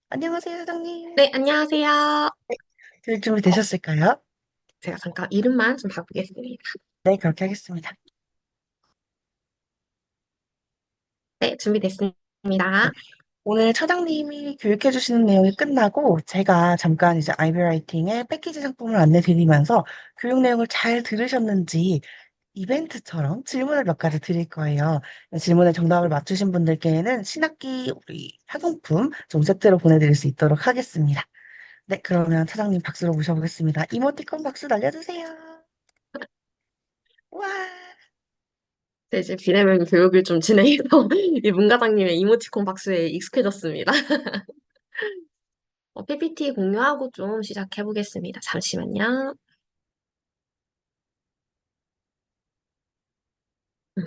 안녕하세요, 사장님. 네, 안녕하세요. 들 준비 어, 되셨을까요? 제가 잠깐 이름만 좀 바꾸겠습니다. 네, 그렇게 하겠습니다. 네, 준비됐습니다. 네. 오늘 차장님이 교육해 주시는 내용이 끝나고 제가 잠깐 이제 아이비라이팅의 패키지 상품을 안내 드리면서 교육 내용을 잘 들으셨는지 이벤트처럼 질문을 몇 가지 드릴 거예요. 질문에 정답을 맞추신 분들께는 신학기 우리 학용품 좀 세트로 보내드릴 수 있도록 하겠습니다. 네, 그러면 차장님 박수로 모셔보겠습니다. 이모티콘 박수 날려주세요. 와! 네, 이제 비대면 교육을 좀 진행해서 이 문과장님의 이모티콘 박수에 익숙해졌습니다. PPT 공유하고 좀 시작해 보겠습니다. 잠시만요. 음,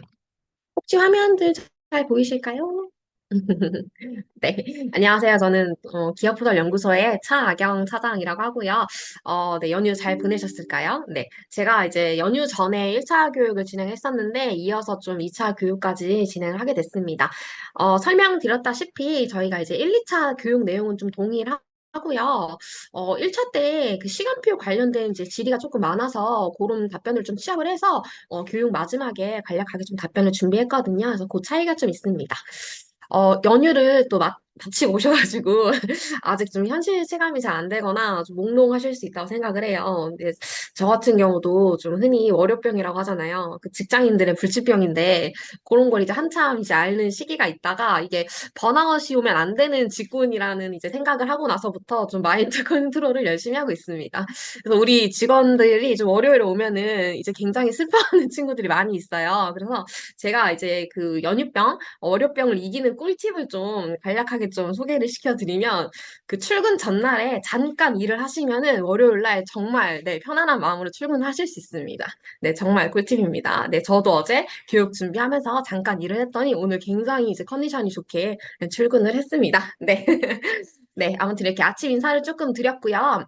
혹시 화면들 잘 보이실까요? 네, 안녕하세요. 저는 기업포털연구소의 차아경 차장이라고 하고요. 네, 연휴 잘 보내셨을까요? 네, 제가 이제 연휴 전에 1차 교육을 진행했었는데 이어서 좀 2차 교육까지 진행을 하게 됐습니다. 설명드렸다시피 저희가 이제 1, 2차 교육 내용은 좀 동일하고요. 1차 때 그 시간표 관련된 이제 질의가 조금 많아서 그런 답변을 좀 취합을 해서 교육 마지막에 간략하게 좀 답변을 준비했거든요. 그래서 그 차이가 좀 있습니다. 연휴를 또 마치고 오셔가지고, 아직 좀 현실 체감이 잘 안 되거나 좀 몽롱하실 수 있다고 생각을 해요. 근데 저 같은 경우도 좀 흔히 월요병이라고 하잖아요. 그 직장인들의 불치병인데, 그런 걸 이제 한참 이제 앓는 시기가 있다가, 이게 번아웃이 오면 안 되는 직군이라는 이제 생각을 하고 나서부터 좀 마인드 컨트롤을 열심히 하고 있습니다. 그래서 우리 직원들이 좀 월요일에 오면은 이제 굉장히 슬퍼하는 친구들이 많이 있어요. 그래서 제가 이제 그 연유병, 월요병을 이기는 꿀팁을 좀 간략하게 좀 소개를 시켜드리면 그 출근 전날에 잠깐 일을 하시면은 월요일 날 정말 네, 편안한 마음으로 출근하실 수 있습니다. 네, 정말 꿀팁입니다. 네, 저도 어제 교육 준비하면서 잠깐 일을 했더니 오늘 굉장히 이제 컨디션이 좋게 출근을 했습니다. 네. 네, 아무튼 이렇게 아침 인사를 조금 드렸고요.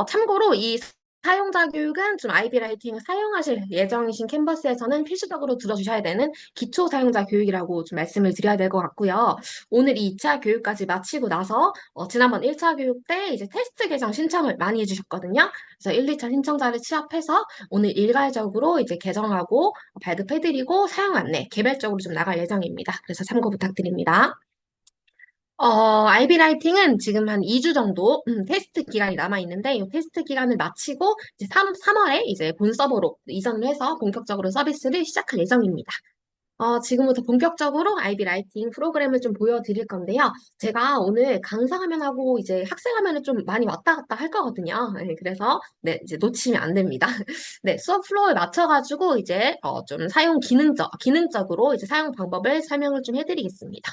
참고로 이 사용자 교육은 좀 아이비 라이팅을 사용하실 예정이신 캔버스에서는 필수적으로 들어주셔야 되는 기초 사용자 교육이라고 좀 말씀을 드려야 될 것 같고요. 오늘 이 2차 교육까지 마치고 나서 지난번 1차 교육 때 이제 테스트 계정 신청을 많이 해주셨거든요. 그래서 1, 2차 신청자를 취합해서 오늘 일괄적으로 이제 개정하고 발급해드리고 사용 안내 개별적으로 좀 나갈 예정입니다. 그래서 참고 부탁드립니다. IB 라이팅은 지금 한 2주 정도 테스트 기간이 남아 있는데 이 테스트 기간을 마치고 이제 3월에 이제 본 서버로 이전을 해서 본격적으로 서비스를 시작할 예정입니다. 지금부터 본격적으로 IB 라이팅 프로그램을 좀 보여드릴 건데요. 제가 오늘 강사 화면하고 이제 학생 화면을 좀 많이 왔다 갔다 할 거거든요. 네, 그래서 네, 이제 놓치면 안 됩니다. 네, 수업 플로우에 맞춰가지고 이제 좀 사용 기능적으로 이제 사용 방법을 설명을 좀 해드리겠습니다.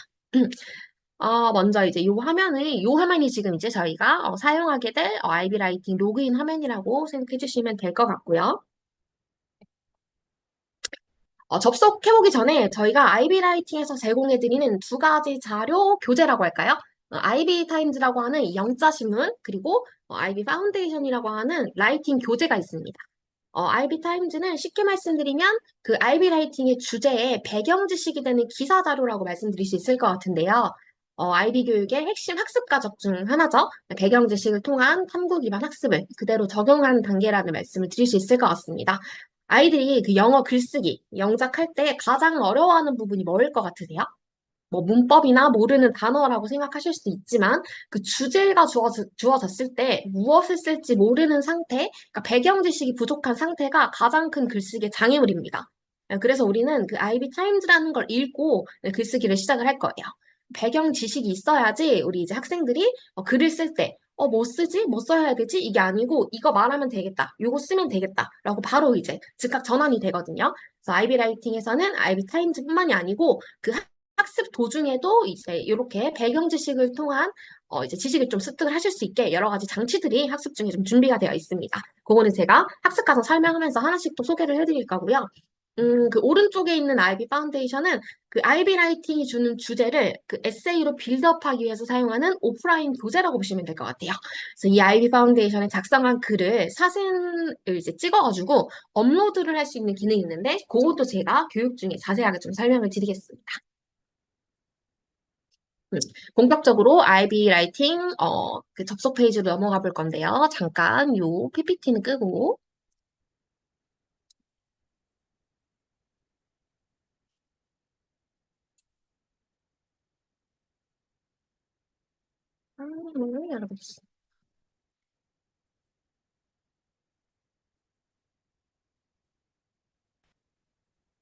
먼저 이제 요 화면이 지금 이제 저희가 사용하게 될 IB 라이팅 로그인 화면이라고 생각해 주시면 될 것 같고요. 접속해보기 전에 저희가 IB 라이팅에서 제공해드리는 두 가지 자료 교재라고 할까요? IB 타임즈라고 하는 이 영자 신문, 그리고 IB 파운데이션이라고 하는 라이팅 교재가 있습니다. IB 타임즈는 쉽게 말씀드리면 그 IB 라이팅의 주제에 배경 지식이 되는 기사 자료라고 말씀드릴 수 있을 것 같은데요. IB 교육의 핵심 학습 과정 중 하나죠. 배경 지식을 통한 탐구 기반 학습을 그대로 적용하는 단계라는 말씀을 드릴 수 있을 것 같습니다. 아이들이 그 영어 글쓰기, 영작할 때 가장 어려워하는 부분이 뭐일 것 같으세요? 뭐 문법이나 모르는 단어라고 생각하실 수 있지만 그 주제가 주어졌을 때 무엇을 쓸지 모르는 상태, 그러니까 배경 지식이 부족한 상태가 가장 큰 글쓰기의 장애물입니다. 그래서 우리는 그 IB 타임즈라는 걸 읽고 글쓰기를 시작을 할 거예요. 배경 지식이 있어야지 우리 이제 학생들이 글을 쓸 때, 뭐 쓰지? 뭐 써야 되지? 이게 아니고, 이거 말하면 되겠다. 요거 쓰면 되겠다. 라고 바로 이제 즉각 전환이 되거든요. 그래서 IB 라이팅에서는 IB 타임즈뿐만이 아니고, 그 학습 도중에도 이제 이렇게 배경 지식을 통한 이제 지식을 좀 습득을 하실 수 있게 여러 가지 장치들이 학습 중에 좀 준비가 되어 있습니다. 그거는 제가 학습 가서 설명하면서 하나씩 또 소개를 해드릴 거고요. 그 오른쪽에 있는 IB 파운데이션은 그 IB 라이팅이 주는 주제를 그 에세이로 빌드업하기 위해서 사용하는 오프라인 교재라고 보시면 될 것 같아요. 그래서 이 IB 파운데이션에 작성한 글을 사진을 이제 찍어가지고 업로드를 할 수 있는 기능이 있는데 그것도 제가 교육 중에 자세하게 좀 설명을 드리겠습니다. 음, 본격적으로 IB 라이팅 그 접속 페이지로 넘어가 볼 건데요. 잠깐 요 PPT는 끄고 열어보겠습니다.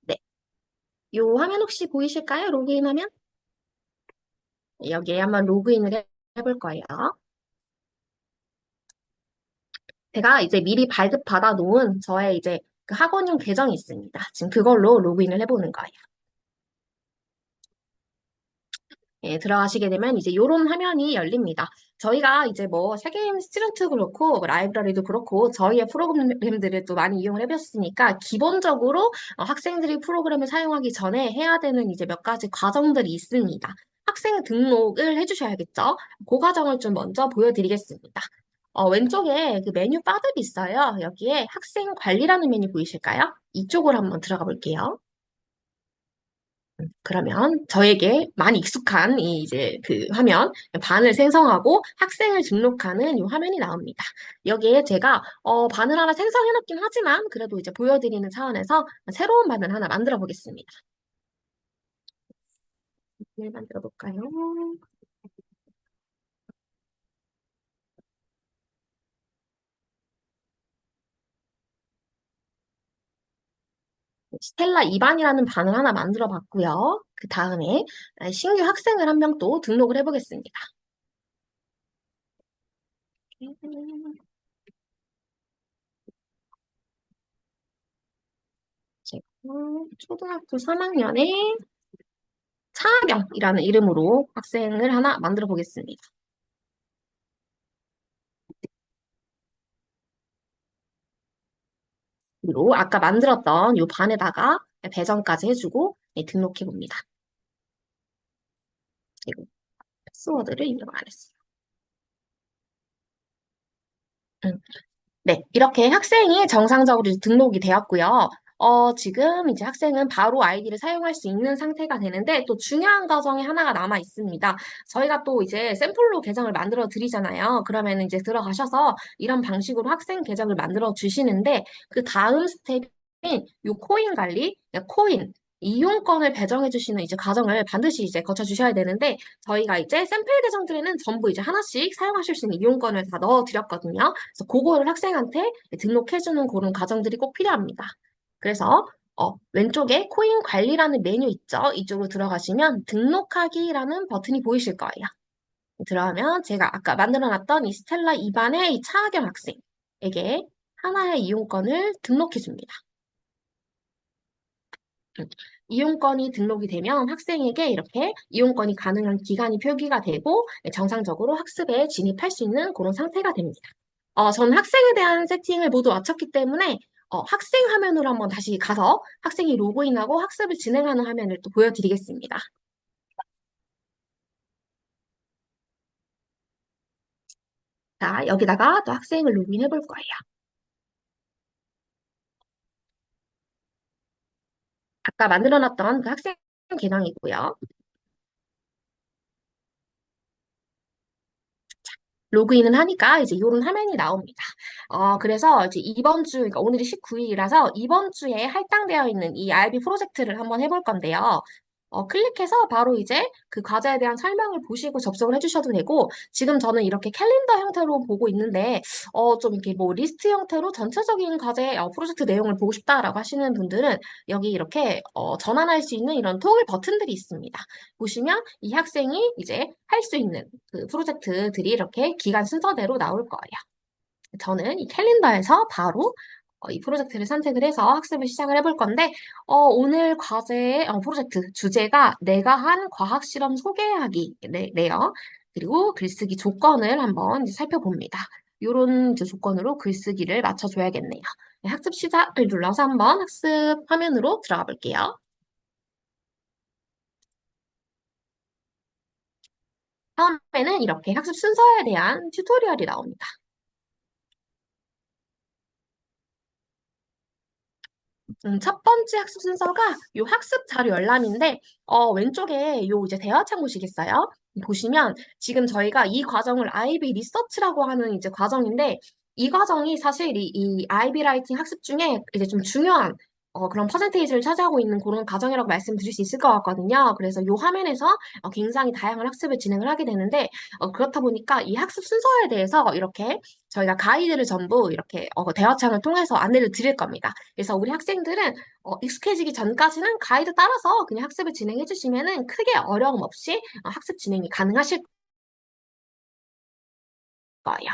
네, 요 화면 혹시 보이실까요? 로그인하면 여기에 한번 로그인을 해볼 거예요. 제가 이제 미리 발급받아 놓은 저의 이제 그 학원용 계정이 있습니다. 지금 그걸로 로그인을 해보는 거예요. 예, 들어가시게 되면 이제 이런 화면이 열립니다. 저희가 이제 뭐 세계인 스튜던트 그렇고 뭐 라이브러리도 그렇고 저희의 프로그램들을 또 많이 이용을 해봤으니까 기본적으로 학생들이 프로그램을 사용하기 전에 해야 되는 이제 몇 가지 과정들이 있습니다. 학생 등록을 해주셔야겠죠? 그 과정을 좀 먼저 보여드리겠습니다. 왼쪽에 그 메뉴 바들이 있어요. 여기에 학생 관리라는 메뉴 보이실까요? 이쪽으로 한번 들어가 볼게요. 그러면 저에게 많이 익숙한 이 이제 그 화면, 반을 생성하고 학생을 등록하는 이 화면이 나옵니다. 여기에 제가 반을 하나 생성해놨긴 하지만 그래도 이제 보여드리는 차원에서 새로운 반을 하나 만들어 보겠습니다. 네, 만들어 볼까요? 스텔라 2반이라는 반을 하나 만들어 봤고요. 그 다음에 신규 학생을 한 명 또 등록을 해보겠습니다. 제가 초등학교 3학년에 차하경이라는 이름으로 학생을 하나 만들어 보겠습니다. 그리고 아까 만들었던 이 반에다가 배정까지 해주고 네, 등록해 봅니다. 그리고 패스워드를 입력 안 했어요. 음, 네, 이렇게 학생이 정상적으로 이제 등록이 되었고요. 지금 이제 학생은 바로 아이디를 사용할 수 있는 상태가 되는데 또 중요한 과정이 하나가 남아 있습니다. 저희가 또 이제 샘플로 계정을 만들어 드리잖아요. 그러면 이제 들어가셔서 이런 방식으로 학생 계정을 만들어 주시는데 그 다음 스텝인 요 코인 관리, 코인 이용권을 배정해 주시는 이제 과정을 반드시 이제 거쳐 주셔야 되는데 저희가 이제 샘플 계정들에는 전부 이제 하나씩 사용하실 수 있는 이용권을 다 넣어 드렸거든요. 그래서 그거를 학생한테 등록해주는 그런 과정들이 꼭 필요합니다. 그래서 왼쪽에 코인 관리라는 메뉴 있죠? 이쪽으로 들어가시면 등록하기라는 버튼이 보이실 거예요. 들어가면 제가 아까 만들어놨던 이 스텔라 2반의 이 차학연 학생에게 하나의 이용권을 등록해 줍니다. 이용권이 등록이 되면 학생에게 이렇게 이용권이 가능한 기간이 표기가 되고 정상적으로 학습에 진입할 수 있는 그런 상태가 됩니다. 저는 학생에 대한 세팅을 모두 마쳤기 때문에 학생 화면으로 한번 다시 가서 학생이 로그인하고 학습을 진행하는 화면을 또 보여드리겠습니다. 자, 여기다가 또 학생을 로그인해 볼 거예요. 아까 만들어놨던 그 학생 계정이고요. 로그인을 하니까 이제 이런 화면이 나옵니다. 그래서 이제 이번 주, 그러니까 오늘이 19일이라서 이번 주에 할당되어 있는 이 IB 프로젝트를 한번 해볼 건데요. 클릭해서 바로 이제 그 과제에 대한 설명을 보시고 접속을 해주셔도 되고, 지금 저는 이렇게 캘린더 형태로 보고 있는데, 좀 이렇게 뭐 리스트 형태로 전체적인 과제, 프로젝트 내용을 보고 싶다라고 하시는 분들은 여기 이렇게 전환할 수 있는 이런 토글 버튼들이 있습니다. 보시면 이 학생이 이제 할 수 있는 그 프로젝트들이 이렇게 기간 순서대로 나올 거예요. 저는 이 캘린더에서 바로 이 프로젝트를 선택을 해서 학습을 시작을 해볼 건데, 오늘 과제, 프로젝트 주제가 내가 한 과학 실험 소개하기래요. 그리고 글쓰기 조건을 한번 이제 살펴봅니다. 이런 조건으로 글쓰기를 맞춰줘야겠네요. 네, 학습 시작을 눌러서 한번 학습 화면으로 들어가 볼게요. 처음에는 이렇게 학습 순서에 대한 튜토리얼이 나옵니다. 첫 번째 학습 순서가 요 학습 자료 열람인데, 왼쪽에 요 이제 대화창 보시겠어요? 보시면 지금 저희가 이 과정을 IB 리서치라고 하는 이제 과정인데 이 과정이 사실 이 IB 라이팅 학습 중에 이제 좀 중요한 그런 퍼센테이지를 차지하고 있는 그런 과정이라고 말씀드릴 수 있을 것 같거든요. 그래서 이 화면에서 굉장히 다양한 학습을 진행을 하게 되는데 그렇다 보니까 이 학습 순서에 대해서 이렇게 저희가 가이드를 전부 이렇게 대화창을 통해서 안내를 드릴 겁니다. 그래서 우리 학생들은 익숙해지기 전까지는 가이드 따라서 그냥 학습을 진행해 주시면은 크게 어려움 없이 학습 진행이 가능하실 거예요.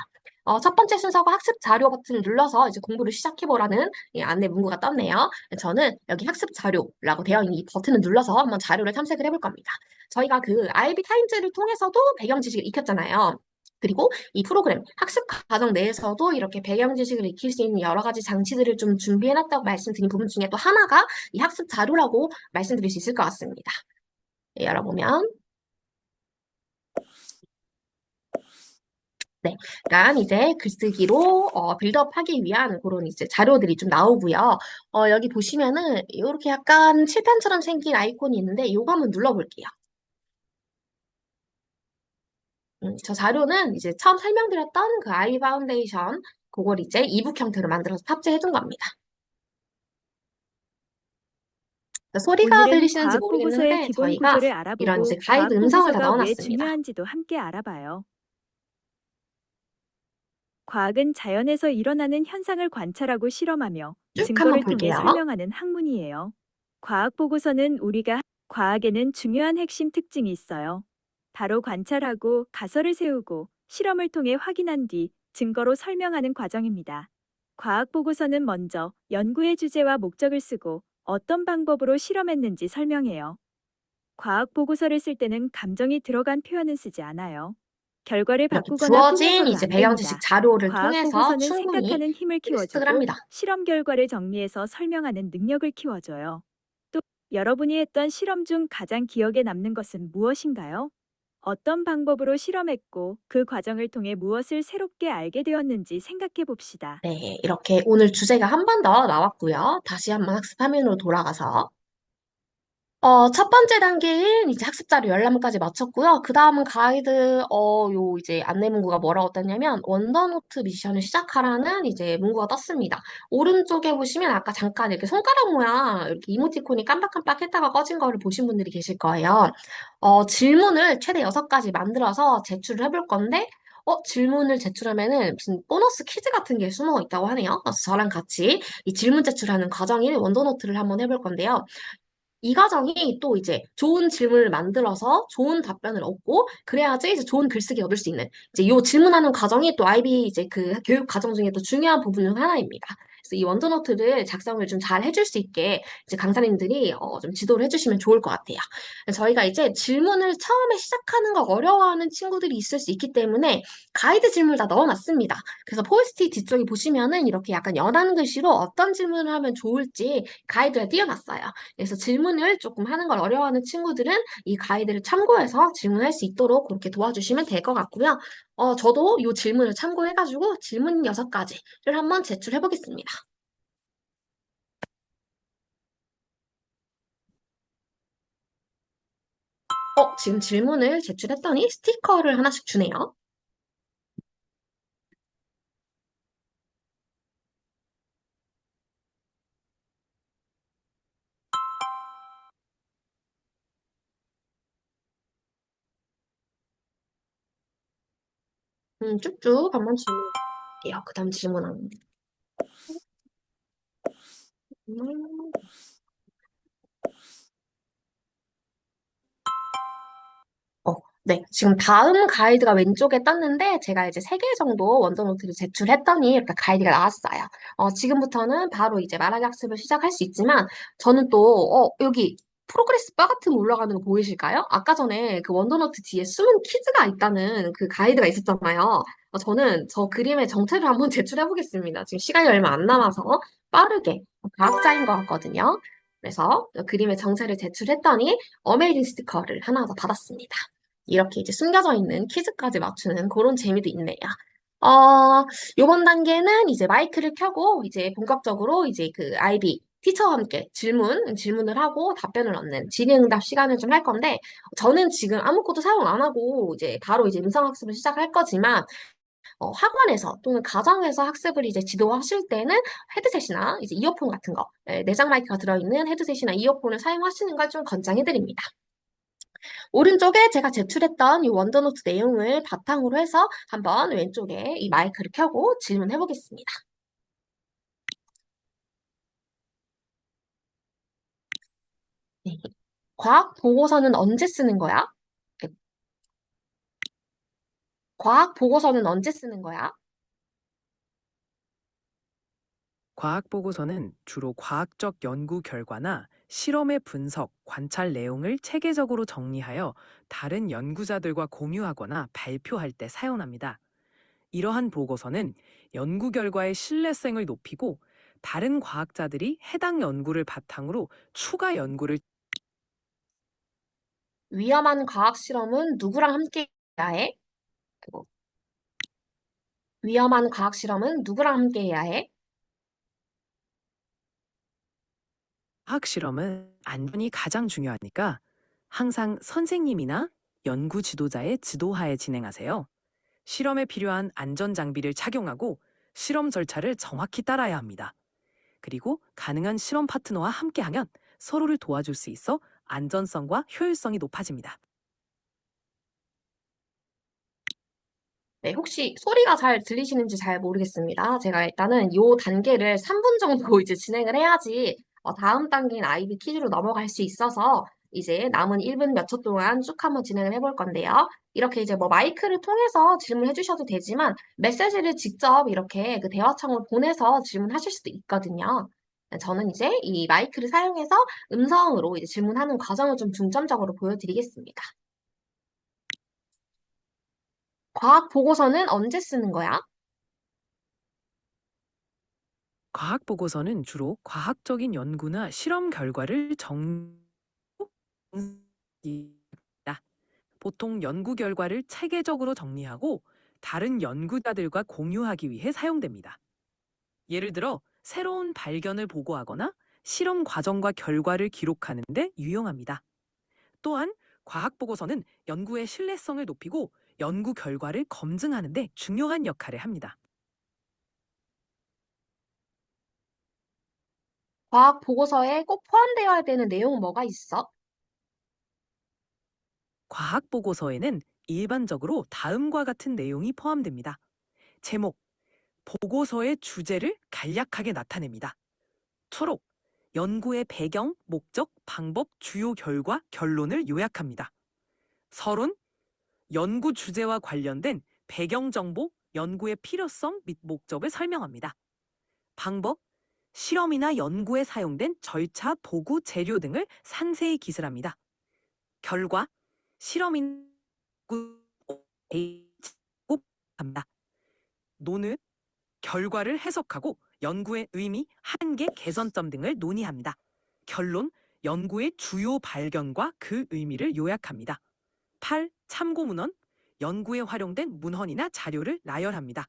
첫 번째 순서가 학습 자료 버튼을 눌러서 이제 공부를 시작해보라는 이 안내 문구가 떴네요. 저는 여기 학습 자료라고 되어 있는 이 버튼을 눌러서 한번 자료를 탐색을 해볼 겁니다. 저희가 그 IB 타임즈를 통해서도 배경 지식을 익혔잖아요. 그리고 이 프로그램 학습 과정 내에서도 이렇게 배경 지식을 익힐 수 있는 여러 가지 장치들을 좀 준비해놨다고 말씀드린 부분 중에 또 하나가 이 학습 자료라고 말씀드릴 수 있을 것 같습니다. 네, 열어보면 네, 그러니까 이제 글쓰기로 빌드업하기 위한 그런 이제 자료들이 좀 나오고요. 여기 보시면은 이렇게 약간 칠판처럼 생긴 아이콘이 있는데 이거 한번 눌러볼게요. 저 자료는 이제 처음 설명드렸던 그 아이 파운데이션 그걸 이제 이북 형태로 만들어서 탑재해둔 겁니다. 소리가 오늘은 들리시는지 과학 보고서의 모르겠는데 기본 저희가 구조를 이런 이제 알아보고 가이드 과학 음성을 다 보고서가 왜 넣어놨습니다. 중요한지도 함께 알아봐요. 과학은 자연에서 일어나는 현상을 관찰하고 실험하며 쭉 한번 증거를 통해 볼게요. 설명하는 학문이에요. 과학 보고서는 과학에는 중요한 핵심 특징이 있어요. 바로 관찰하고 가설을 세우고 실험을 통해 확인한 뒤 증거로 설명하는 과정입니다. 과학 보고서는 먼저 연구의 주제와 목적을 쓰고 어떤 방법으로 실험했는지 설명해요. 과학 보고서를 쓸 때는 감정이 들어간 표현은 쓰지 않아요. 결과를 이렇게 바꾸거나 주어진 꾸며서도 이제 안 배경 지식 됩니다. 자료를 과학 통해서 보고서는 충분히 생각하는 힘을 습득을 키워주고 합니다. 실험 결과를 정리해서 설명하는 능력을 키워줘요. 또 여러분이 했던 실험 중 가장 기억에 남는 것은 무엇인가요? 어떤 방법으로 실험했고 그 과정을 통해 무엇을 새롭게 알게 되었는지 생각해 봅시다. 네, 이렇게 오늘 주제가 한 번 더 나왔고요. 다시 한번 학습 화면으로 돌아가서 첫 번째 단계인 이제 학습 자료 열람까지 마쳤고요. 그 다음은 가이드, 요 이제 안내 문구가 뭐라고 떴냐면, 원더노트 미션을 시작하라는 이제 문구가 떴습니다. 오른쪽에 보시면 아까 잠깐 이렇게 손가락 모양, 이렇게 이모티콘이 깜빡깜빡 했다가 꺼진 거를 보신 분들이 계실 거예요. 질문을 최대 6가지 만들어서 제출을 해볼 건데, 질문을 제출하면은 무슨 보너스 퀴즈 같은 게 숨어 있다고 하네요. 그래서 저랑 같이 이 질문 제출하는 과정인 원더노트를 한번 해볼 건데요. 이 과정이 또 이제 좋은 질문을 만들어서 좋은 답변을 얻고 그래야지 이제 좋은 글쓰기 얻을 수 있는 이제 요 질문하는 과정이 또 IB 이제 그 교육 과정 중에 또 중요한 부분 중 하나입니다. 그래서 이 원더노트를 작성을 좀 잘 해줄 수 있게 이제 강사님들이 좀 지도를 해주시면 좋을 것 같아요. 저희가 이제 질문을 처음에 시작하는 거 어려워하는 친구들이 있을 수 있기 때문에 가이드 질문을 다 넣어놨습니다. 그래서 포스트잇 뒤쪽에 보시면은 이렇게 약간 연한 글씨로 어떤 질문을 하면 좋을지 가이드를 띄워놨어요. 그래서 질문을 조금 하는 걸 어려워하는 친구들은 이 가이드를 참고해서 질문할 수 있도록 그렇게 도와주시면 될 것 같고요. 저도 이 질문을 참고해가지고 질문 6가지를 한번 제출해 보겠습니다. 지금 질문을 제출했더니 스티커를 하나씩 주네요. 쭉쭉 한번 질문할게요. 그 다음 질문하는. 음, 어, 네. 지금 다음 가이드가 왼쪽에 떴는데 제가 이제 3개 정도 원더노트를 제출했더니 이렇게 가이드가 나왔어요. 지금부터는 바로 이제 말하기 학습을 시작할 수 있지만 저는 또 여기 프로그레스 바 같은 거 올라가는 거 보이실까요? 아까 전에 그 원더노트 뒤에 숨은 퀴즈가 있다는 그 가이드가 있었잖아요. 저는 저 그림의 정체를 한번 제출해 보겠습니다. 지금 시간이 얼마 안 남아서 빠르게 과학자인 것 같거든요. 그래서 그림의 정체를 제출했더니 어메이징 스티커를 하나 더 받았습니다. 이렇게 이제 숨겨져 있는 퀴즈까지 맞추는 그런 재미도 있네요. 요번 단계는 이제 마이크를 켜고 이제 본격적으로 이제 그 IB 티처와 함께 질문을 하고 답변을 얻는 질의응답 시간을 좀 할 건데, 저는 지금 아무것도 사용 안 하고 이제 바로 이제 음성학습을 시작할 거지만, 학원에서 또는 가정에서 학습을 이제 지도하실 때는 헤드셋이나 이제 이어폰 같은 거, 내장 마이크가 들어있는 헤드셋이나 이어폰을 사용하시는 걸 좀 권장해드립니다. 오른쪽에 제가 제출했던 이 원더노트 내용을 바탕으로 해서 한번 왼쪽에 이 마이크를 켜고 질문해 보겠습니다. 네. 과학 보고서는 언제 쓰는 거야? 네. 과학 보고서는 언제 쓰는 거야? 과학 보고서는 주로 과학적 연구 결과나 실험의 분석, 관찰 내용을 체계적으로 정리하여 다른 연구자들과 공유하거나 발표할 때 사용합니다. 이러한 보고서는 연구 결과의 신뢰성을 높이고 다른 과학자들이 해당 연구를 바탕으로 추가 연구를 위험한 과학 실험은 누구랑 함께 해야 해? 그리고 위험한 과학 실험은 누구랑 함께 해야 해? 과학 실험은 안전이 가장 중요하니까 항상 선생님이나 연구 지도자의 지도하에 진행하세요. 실험에 필요한 안전 장비를 착용하고 실험 절차를 정확히 따라야 합니다. 그리고 가능한 실험 파트너와 함께하면 서로를 도와줄 수 있어 안전성과 효율성이 높아집니다. 네, 혹시 소리가 잘 들리시는지 잘 모르겠습니다. 제가 일단은 이 단계를 3분 정도 이제 진행을 해야지 다음 단계인 아이비 퀴즈로 넘어갈 수 있어서 이제 남은 1분 몇 초 동안 쭉 한번 진행을 해볼 건데요. 이렇게 이제 뭐 마이크를 통해서 질문해 주셔도 되지만 메시지를 직접 이렇게 그 대화창으로 보내서 질문하실 수도 있거든요. 저는 이제 이 마이크를 사용해서 음성으로 이제 질문하는 과정을 좀 중점적으로 보여드리겠습니다. 과학 보고서는 언제 쓰는 거야? 과학 보고서는 주로 과학적인 연구나 실험 결과를 정리합니다. 보통 연구 결과를 체계적으로 정리하고 다른 연구자들과 공유하기 위해 사용됩니다. 예를 들어 새로운 발견을 보고하거나 실험 과정과 결과를 기록하는 데 유용합니다. 또한 과학 보고서는 연구의 신뢰성을 높이고 연구 결과를 검증하는 데 중요한 역할을 합니다. 과학 보고서에 꼭 포함되어야 되는 내용 뭐가 있어? 과학 보고서에는 일반적으로 다음과 같은 내용이 포함됩니다. 제목, 보고서의 주제를 간략하게 나타냅니다. 초록, 연구의 배경, 목적, 방법, 주요 결과, 결론을 요약합니다. 서론, 연구 주제와 관련된 배경 정보, 연구의 필요성 및 목적을 설명합니다. 방법, 실험이나 연구에 사용된 절차, 도구, 재료 등을 상세히 기술합니다. 결과, 실험인 합니다. 논은 결과를 해석하고 연구의 의미, 한계, 개선점 등을 논의합니다. 결론, 연구의 주요 발견과 그 의미를 요약합니다. 8. 참고 문헌, 연구에 활용된 문헌이나 자료를 나열합니다.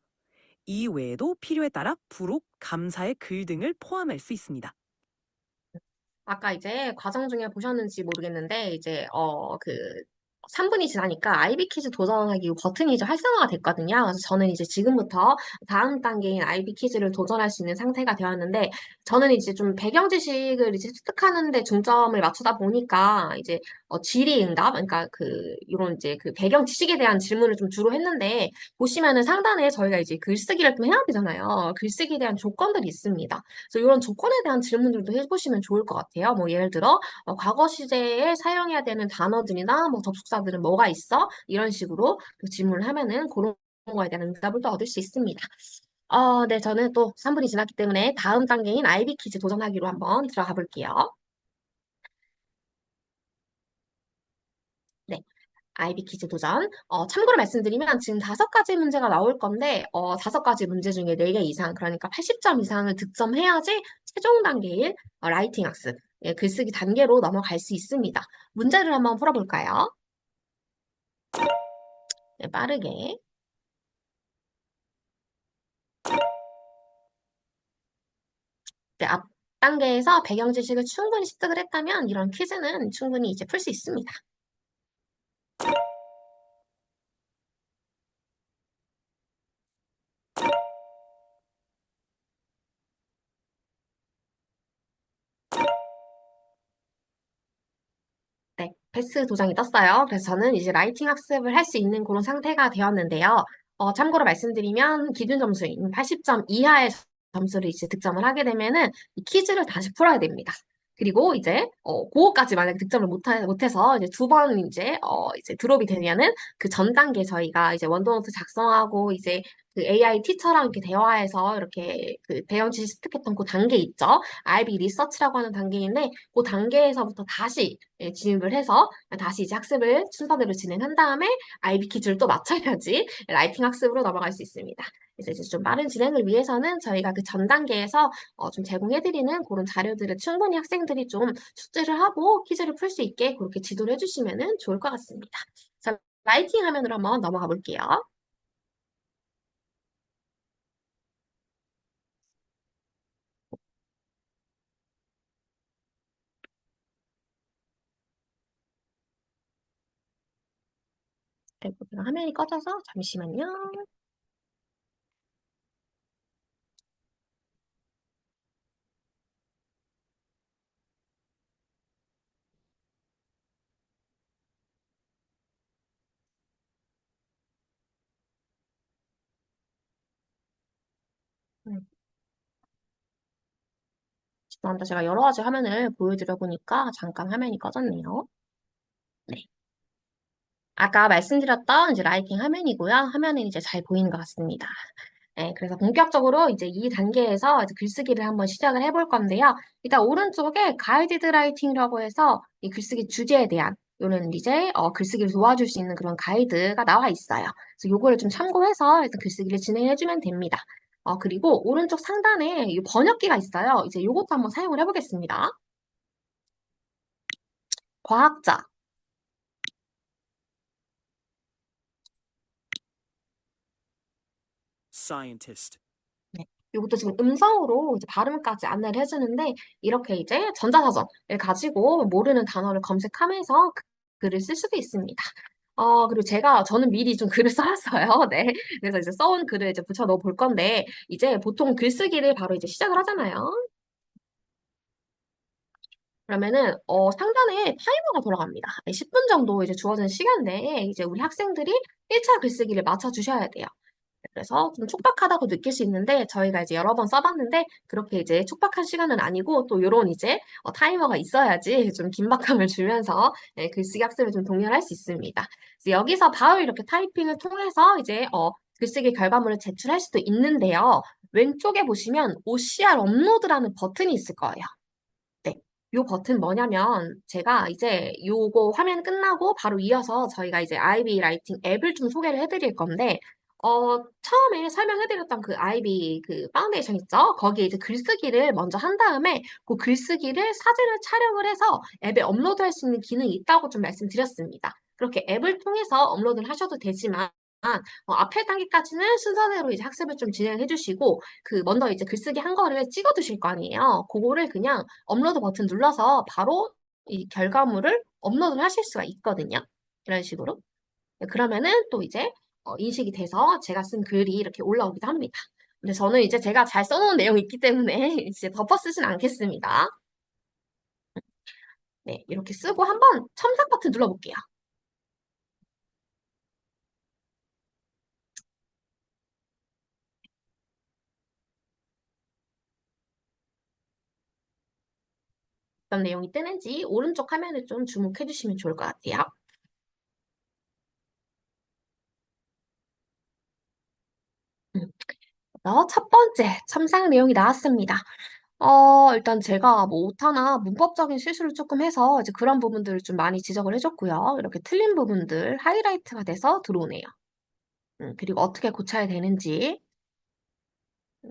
이 외에도 필요에 따라 부록, 감사의 글 등을 포함할 수 있습니다. 아까 이제 과정 중에 보셨는지 모르겠는데, 이제, 3분이 지나니까 아이비 퀴즈 도전하기 버튼이 이제 활성화가 됐거든요. 그래서 저는 이제 지금부터 다음 단계인 아이비 퀴즈를 도전할 수 있는 상태가 되었는데, 저는 이제 좀 배경 지식을 이제 습득하는 데 중점을 맞추다 보니까, 이제, 질의응답, 그러니까 이런 이제 그 배경 지식에 대한 질문을 좀 주로 했는데, 보시면은 상단에 저희가 이제 글쓰기를 좀 해야 되잖아요. 글쓰기에 대한 조건들이 있습니다. 그래서 이런 조건에 대한 질문들도 해보시면 좋을 것 같아요. 뭐 예를 들어 과거 시제에 사용해야 되는 단어들이나 뭐 접속사들은 뭐가 있어? 이런 식으로 또 질문을 하면은 그런 거에 대한 응답을 또 얻을 수 있습니다. 네, 저는 또 3분이 지났기 때문에 다음 단계인 아이비 퀴즈 도전하기로 한번 들어가 볼게요. 네. 아이비 퀴즈 도전. 참고로 말씀드리면 지금 5가지 문제가 나올 건데, 5가지 문제 중에 4개 이상, 그러니까 80점 이상을 득점해야지 최종 단계인 라이팅 학습, 예, 글쓰기 단계로 넘어갈 수 있습니다. 문제를 한번 풀어볼까요? 네, 빠르게. 네, 단계에서 배경 지식을 충분히 습득을 했다면 이런 퀴즈는 충분히 이제 풀 수 있습니다. 네, 패스 도장이 떴어요. 그래서 저는 이제 라이팅 학습을 할 수 있는 그런 상태가 되었는데요. 참고로 말씀드리면 기준 점수인 80점 이하의 점수를 이제 득점을 하게 되면은 이 퀴즈를 다시 풀어야 됩니다. 그리고 이제 그거까지 만약에 득점을 못해서 이제 두 번 이제 드롭이 되면은 그 전 단계 저희가 이제 원더노트 작성하고 이제 그 AI 티처랑 이렇게 대화해서 이렇게 그 배경 지식 습득했던 그 단계 있죠. IB 리서치라고 하는 단계인데 그 단계에서부터 다시 진입을 해서 다시 이제 학습을 순서대로 진행한 다음에 IB 퀴즈를 또 맞춰야지 라이팅 학습으로 넘어갈 수 있습니다. 그래서 이제 좀 빠른 진행을 위해서는 저희가 그 전 단계에서 좀 제공해드리는 그런 자료들을 충분히 학생들이 좀 숙제를 하고 퀴즈를 풀 수 있게 그렇게 지도를 해주시면 좋을 것 같습니다. 자, 라이팅 화면으로 한번 넘어가 볼게요. 아이고, 제가 화면이 꺼져서 잠시만요. 음, 죄송합니다. 제가 여러 가지 화면을 보여드려 보니까 잠깐 화면이 꺼졌네요. 네. 아까 말씀드렸던 이제 라이팅 화면이고요. 화면은 이제 잘 보이는 것 같습니다. 네, 그래서 본격적으로 이제 이 단계에서 이제 글쓰기를 한번 시작을 해볼 건데요. 일단 오른쪽에 가이디드 라이팅이라고 해서 이 글쓰기 주제에 대한 요는 이제 글쓰기를 도와줄 수 있는 그런 가이드가 나와 있어요. 그래서 요거를 좀 참고해서 일단 글쓰기를 진행해주면 됩니다. 그리고 오른쪽 상단에 이 번역기가 있어요. 이제 요것도 한번 사용을 해보겠습니다. 과학자, scientist, 네. 이것도 지금 음성으로 이제 발음까지 안내를 해주는데 이렇게 이제 전자사전을 가지고 모르는 단어를 검색하면서 글을 쓸 수도 있습니다. 그리고 저는 미리 좀 글을 써왔어요. 네. 그래서 이제 써온 글을 이제 붙여 넣어 볼 건데, 이제 보통 글쓰기를 바로 이제 시작을 하잖아요. 그러면은, 상단에 타이머가 돌아갑니다. 10분 정도 이제 주어진 시간 내에 이제 우리 학생들이 1차 글쓰기를 맞춰주셔야 돼요. 그래서 좀 촉박하다고 느낄 수 있는데 저희가 이제 여러 번 써봤는데 그렇게 이제 촉박한 시간은 아니고 또 요런 이제 타이머가 있어야지 좀 긴박함을 주면서 글쓰기 학습을 좀 동렬할 수 있습니다. 그래서 여기서 바로 이렇게 타이핑을 통해서 이제 글쓰기 결과물을 제출할 수도 있는데요. 왼쪽에 보시면 OCR 업로드라는 버튼이 있을 거예요. 네. 요 버튼 뭐냐면 제가 이제 요거 화면 끝나고 바로 이어서 저희가 이제 아이비 라이팅 앱을 좀 소개를 해드릴 건데 처음에 설명해드렸던 그 아이비 그 파운데이션 있죠? 거기에 이제 글쓰기를 먼저 한 다음에 그 글쓰기를 사진을 촬영을 해서 앱에 업로드할 수 있는 기능이 있다고 좀 말씀드렸습니다. 그렇게 앱을 통해서 업로드를 하셔도 되지만 앞에 단계까지는 순서대로 이제 학습을 좀 진행해 주시고 그 먼저 이제 글쓰기 한 거를 찍어 두실 거 아니에요. 그거를 그냥 업로드 버튼 눌러서 바로 이 결과물을 업로드를 하실 수가 있거든요. 이런 식으로. 네, 그러면은 또 이제 인식이 돼서 제가 쓴 글이 이렇게 올라오기도 합니다. 근데 저는 이제 제가 잘 써놓은 내용이 있기 때문에 이제 덮어 쓰진 않겠습니다. 네, 이렇게 쓰고 한번 첨삭 버튼 눌러볼게요. 어떤 내용이 뜨는지 오른쪽 화면을 좀 주목해 주시면 좋을 것 같아요. 음, 그래서 첫 번째 첨삭 내용이 나왔습니다. 일단 제가 뭐 오타나 문법적인 실수를 조금 해서 이제 그런 부분들을 좀 많이 지적을 해줬고요. 이렇게 틀린 부분들 하이라이트가 돼서 들어오네요. 그리고 어떻게 고쳐야 되는지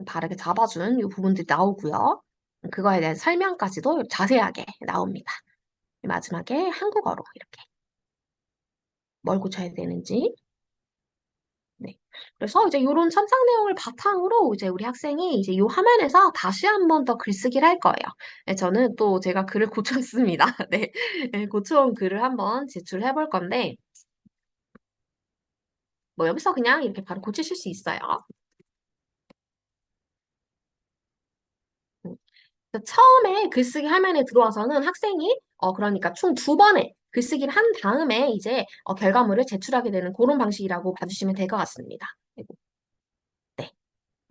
바르게 잡아준 이 부분들이 나오고요. 그거에 대한 설명까지도 자세하게 나옵니다. 마지막에 한국어로 이렇게 뭘 고쳐야 되는지. 네. 그래서 이제 이런 첨삭 내용을 바탕으로 이제 우리 학생이 이제 이 화면에서 다시 한 번 더 글쓰기를 할 거예요. 네, 저는 또 제가 글을 고쳤습니다. 네, 네, 고쳐온 글을 한번 제출해 볼 건데, 뭐 여기서 그냥 이렇게 바로 고치실 수 있어요. 음, 처음에 글쓰기 화면에 들어와서는 학생이 그러니까 총 두 번의 글쓰기를 한 다음에 이제 결과물을 제출하게 되는 그런 방식이라고 봐주시면 될 것 같습니다. 그리고 네.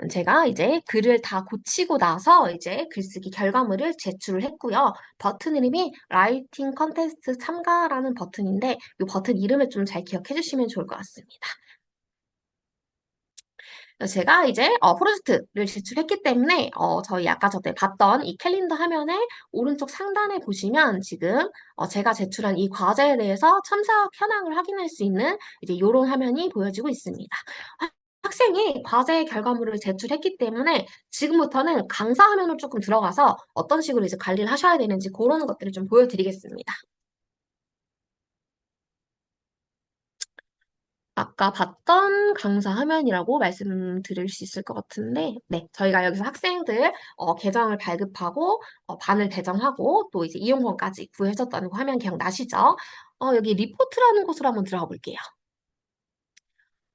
제가 이제 글을 다 고치고 나서 이제 글쓰기 결과물을 제출을 했고요. 버튼 이름이 라이팅 컨테스트 참가라는 버튼인데 이 버튼 이름을 좀 잘 기억해 주시면 좋을 것 같습니다. 제가 이제 프로젝트를 제출했기 때문에 저희 아까 전에 봤던 이 캘린더 화면에 오른쪽 상단에 보시면 지금 제가 제출한 이 과제에 대해서 참석 현황을 확인할 수 있는 이제 이런 화면이 보여지고 있습니다. 학생이 과제 결과물을 제출했기 때문에 지금부터는 강사 화면을 조금 들어가서 어떤 식으로 이제 관리를 하셔야 되는지 그런 것들을 좀 보여드리겠습니다. 아까 봤던 강사 화면이라고 말씀드릴 수 있을 것 같은데, 네, 저희가 여기서 학생들 계정을 발급하고 반을 배정하고 또 이제 이용권까지 구해줬다는 거 화면 기억나시죠? 여기 리포트라는 곳으로 한번 들어가 볼게요.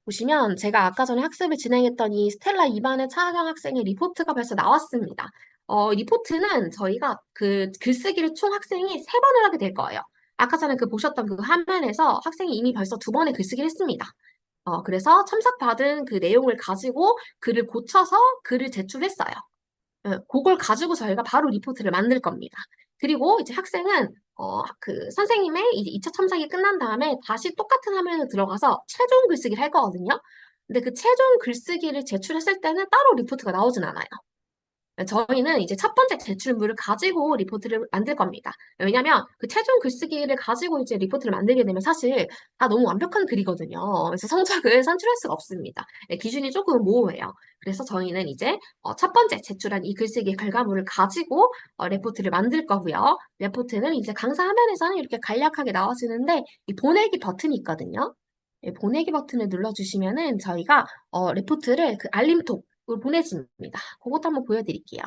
보시면 제가 아까 전에 학습을 진행했던 이 스텔라 2반의 차하경 학생의 리포트가 벌써 나왔습니다. 리포트는 저희가 그 글쓰기를 총 학생이 세 번을 하게 될 거예요. 아까 전에 그 보셨던 그 화면에서 학생이 이미 벌써 두 번의 글쓰기를 했습니다. 그래서 첨삭받은 그 내용을 가지고 글을 고쳐서 글을 제출했어요. 그걸 가지고 저희가 바로 리포트를 만들 겁니다. 그리고 이제 학생은 그 선생님의 이제 2차 첨삭이 끝난 다음에 다시 똑같은 화면에 들어가서 최종 글쓰기를 할 거거든요. 근데 그 최종 글쓰기를 제출했을 때는 따로 리포트가 나오진 않아요. 저희는 이제 첫 번째 제출물을 가지고 리포트를 만들 겁니다. 왜냐면 그 최종 글쓰기를 가지고 이제 리포트를 만들게 되면 사실 다 너무 완벽한 글이거든요. 그래서 성적을 산출할 수가 없습니다. 네, 기준이 조금 모호해요. 그래서 저희는 이제 첫 번째 제출한 이 글쓰기 결과물을 가지고 레포트를 만들 거고요. 레포트는 이제 강사 화면에서는 이렇게 간략하게 나와주는데 이 보내기 버튼이 있거든요. 예, 보내기 버튼을 눌러주시면은 저희가 레포트를 그 알림톡 보내집니다. 그것도 한번 보여드릴게요.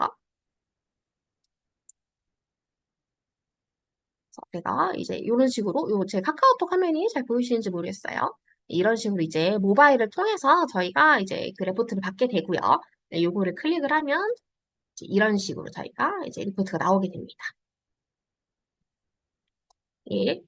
제가 이제 이런 식으로 제 카카오톡 화면이 잘 보이시는지 모르겠어요. 이런 식으로 이제 모바일을 통해서 저희가 이제 그 레포트를 받게 되고요. 네, 요거를 클릭을 하면 이제 이런 식으로 저희가 이제 리포트가 나오게 됩니다. 예.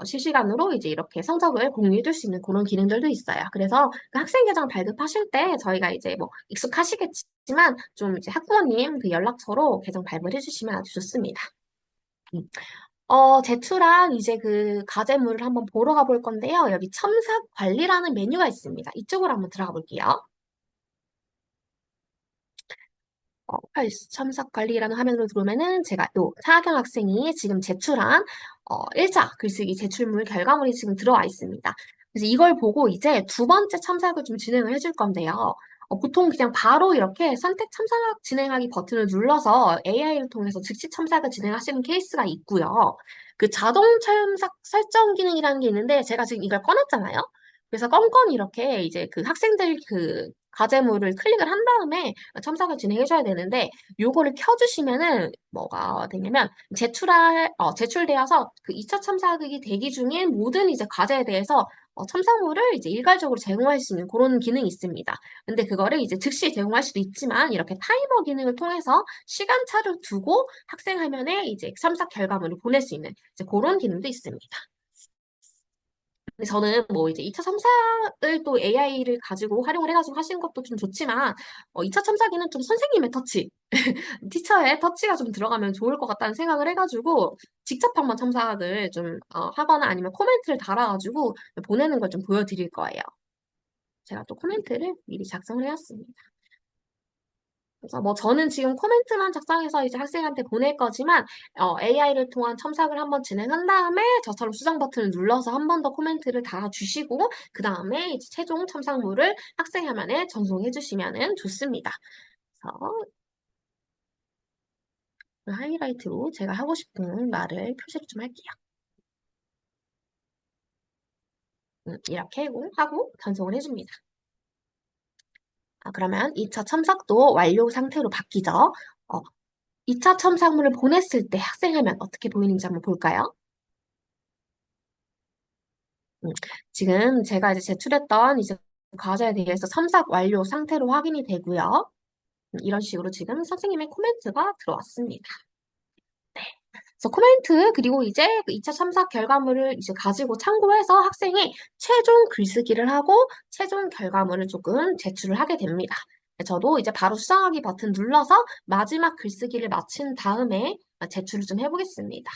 실시간으로 이제 이렇게 성적을 공유해 줄 수 있는 그런 기능들도 있어요. 그래서 그 학생 계정 발급하실 때 저희가 이제 뭐 익숙하시겠지만 좀 이제 학부모님 그 연락처로 계정 발급해 주시면 아주 좋습니다. 음. 제출한 이제 그 과제물을 한번 보러 가볼 건데요. 여기 첨삭 관리라는 메뉴가 있습니다. 이쪽으로 한번 들어가 볼게요. 첨삭 관리라는 화면으로 들어오면은 제가 또 차하경 학생이 지금 제출한 1차 글쓰기 제출물 결과물이 지금 들어와 있습니다. 그래서 이걸 보고 이제 두 번째 첨삭을 좀 진행을 해줄 건데요. 보통 그냥 바로 이렇게 선택 첨삭 진행하기 버튼을 눌러서 AI를 통해서 즉시 첨삭을 진행하시는 케이스가 있고요. 그 자동 첨삭 설정 기능이라는 게 있는데 제가 지금 이걸 꺼냈잖아요. 그래서 껌껌이 이렇게 이제 그 학생들 그 과제물을 클릭을 한 다음에 첨삭을 진행해줘야 되는데 요거를 켜주시면은 뭐가 되냐면 제출되어서 그 2차 첨삭이 대기 중인 모든 이제 과제에 대해서 첨삭물을 이제 일괄적으로 제공할 수 있는 그런 기능이 있습니다. 근데 그거를 이제 즉시 제공할 수도 있지만 이렇게 타이머 기능을 통해서 시간차를 두고 학생 화면에 이제 첨삭 결과물을 보낼 수 있는 이제 그런 기능도 있습니다. 근데 저는 뭐 이제 2차 첨삭을 또 AI를 가지고 활용을 해가지고 하시는 것도 좀 좋지만, 2차 첨삭에는 좀 선생님의 터치, 티처의 터치가 좀 들어가면 좋을 것 같다는 생각을 해가지고, 직접 한번 첨삭을 좀 하거나 아니면 코멘트를 달아가지고 보내는 걸 좀 보여드릴 거예요. 제가 또 코멘트를 미리 작성을 해왔습니다. 그래서 뭐 저는 지금 코멘트만 작성해서 이제 학생한테 보낼 거지만 AI를 통한 첨삭을 한번 진행한 다음에 저처럼 수정 버튼을 눌러서 한 번 더 코멘트를 달아주시고 그 다음에 이제 최종 첨삭물을 학생 화면에 전송해 주시면 좋습니다. 그래서 하이라이트로 제가 하고 싶은 말을 표시를 좀 할게요. 이렇게 하고 전송을 해줍니다. 그러면 2차 첨삭도 완료 상태로 바뀌죠. 2차 첨삭물을 보냈을 때 학생 화면 어떻게 보이는지 한번 볼까요? 음, 지금 제가 이제 제출했던 이제 과제에 대해서 첨삭 완료 상태로 확인이 되고요. 이런 식으로 지금 선생님의 코멘트가 들어왔습니다. 그래서 코멘트 그리고 이제 그 2차 첨삭 결과물을 이제 가지고 참고해서 학생이 최종 글쓰기를 하고 최종 결과물을 조금 제출을 하게 됩니다. 저도 이제 바로 수정하기 버튼 눌러서 마지막 글쓰기를 마친 다음에 제출을 좀 해보겠습니다.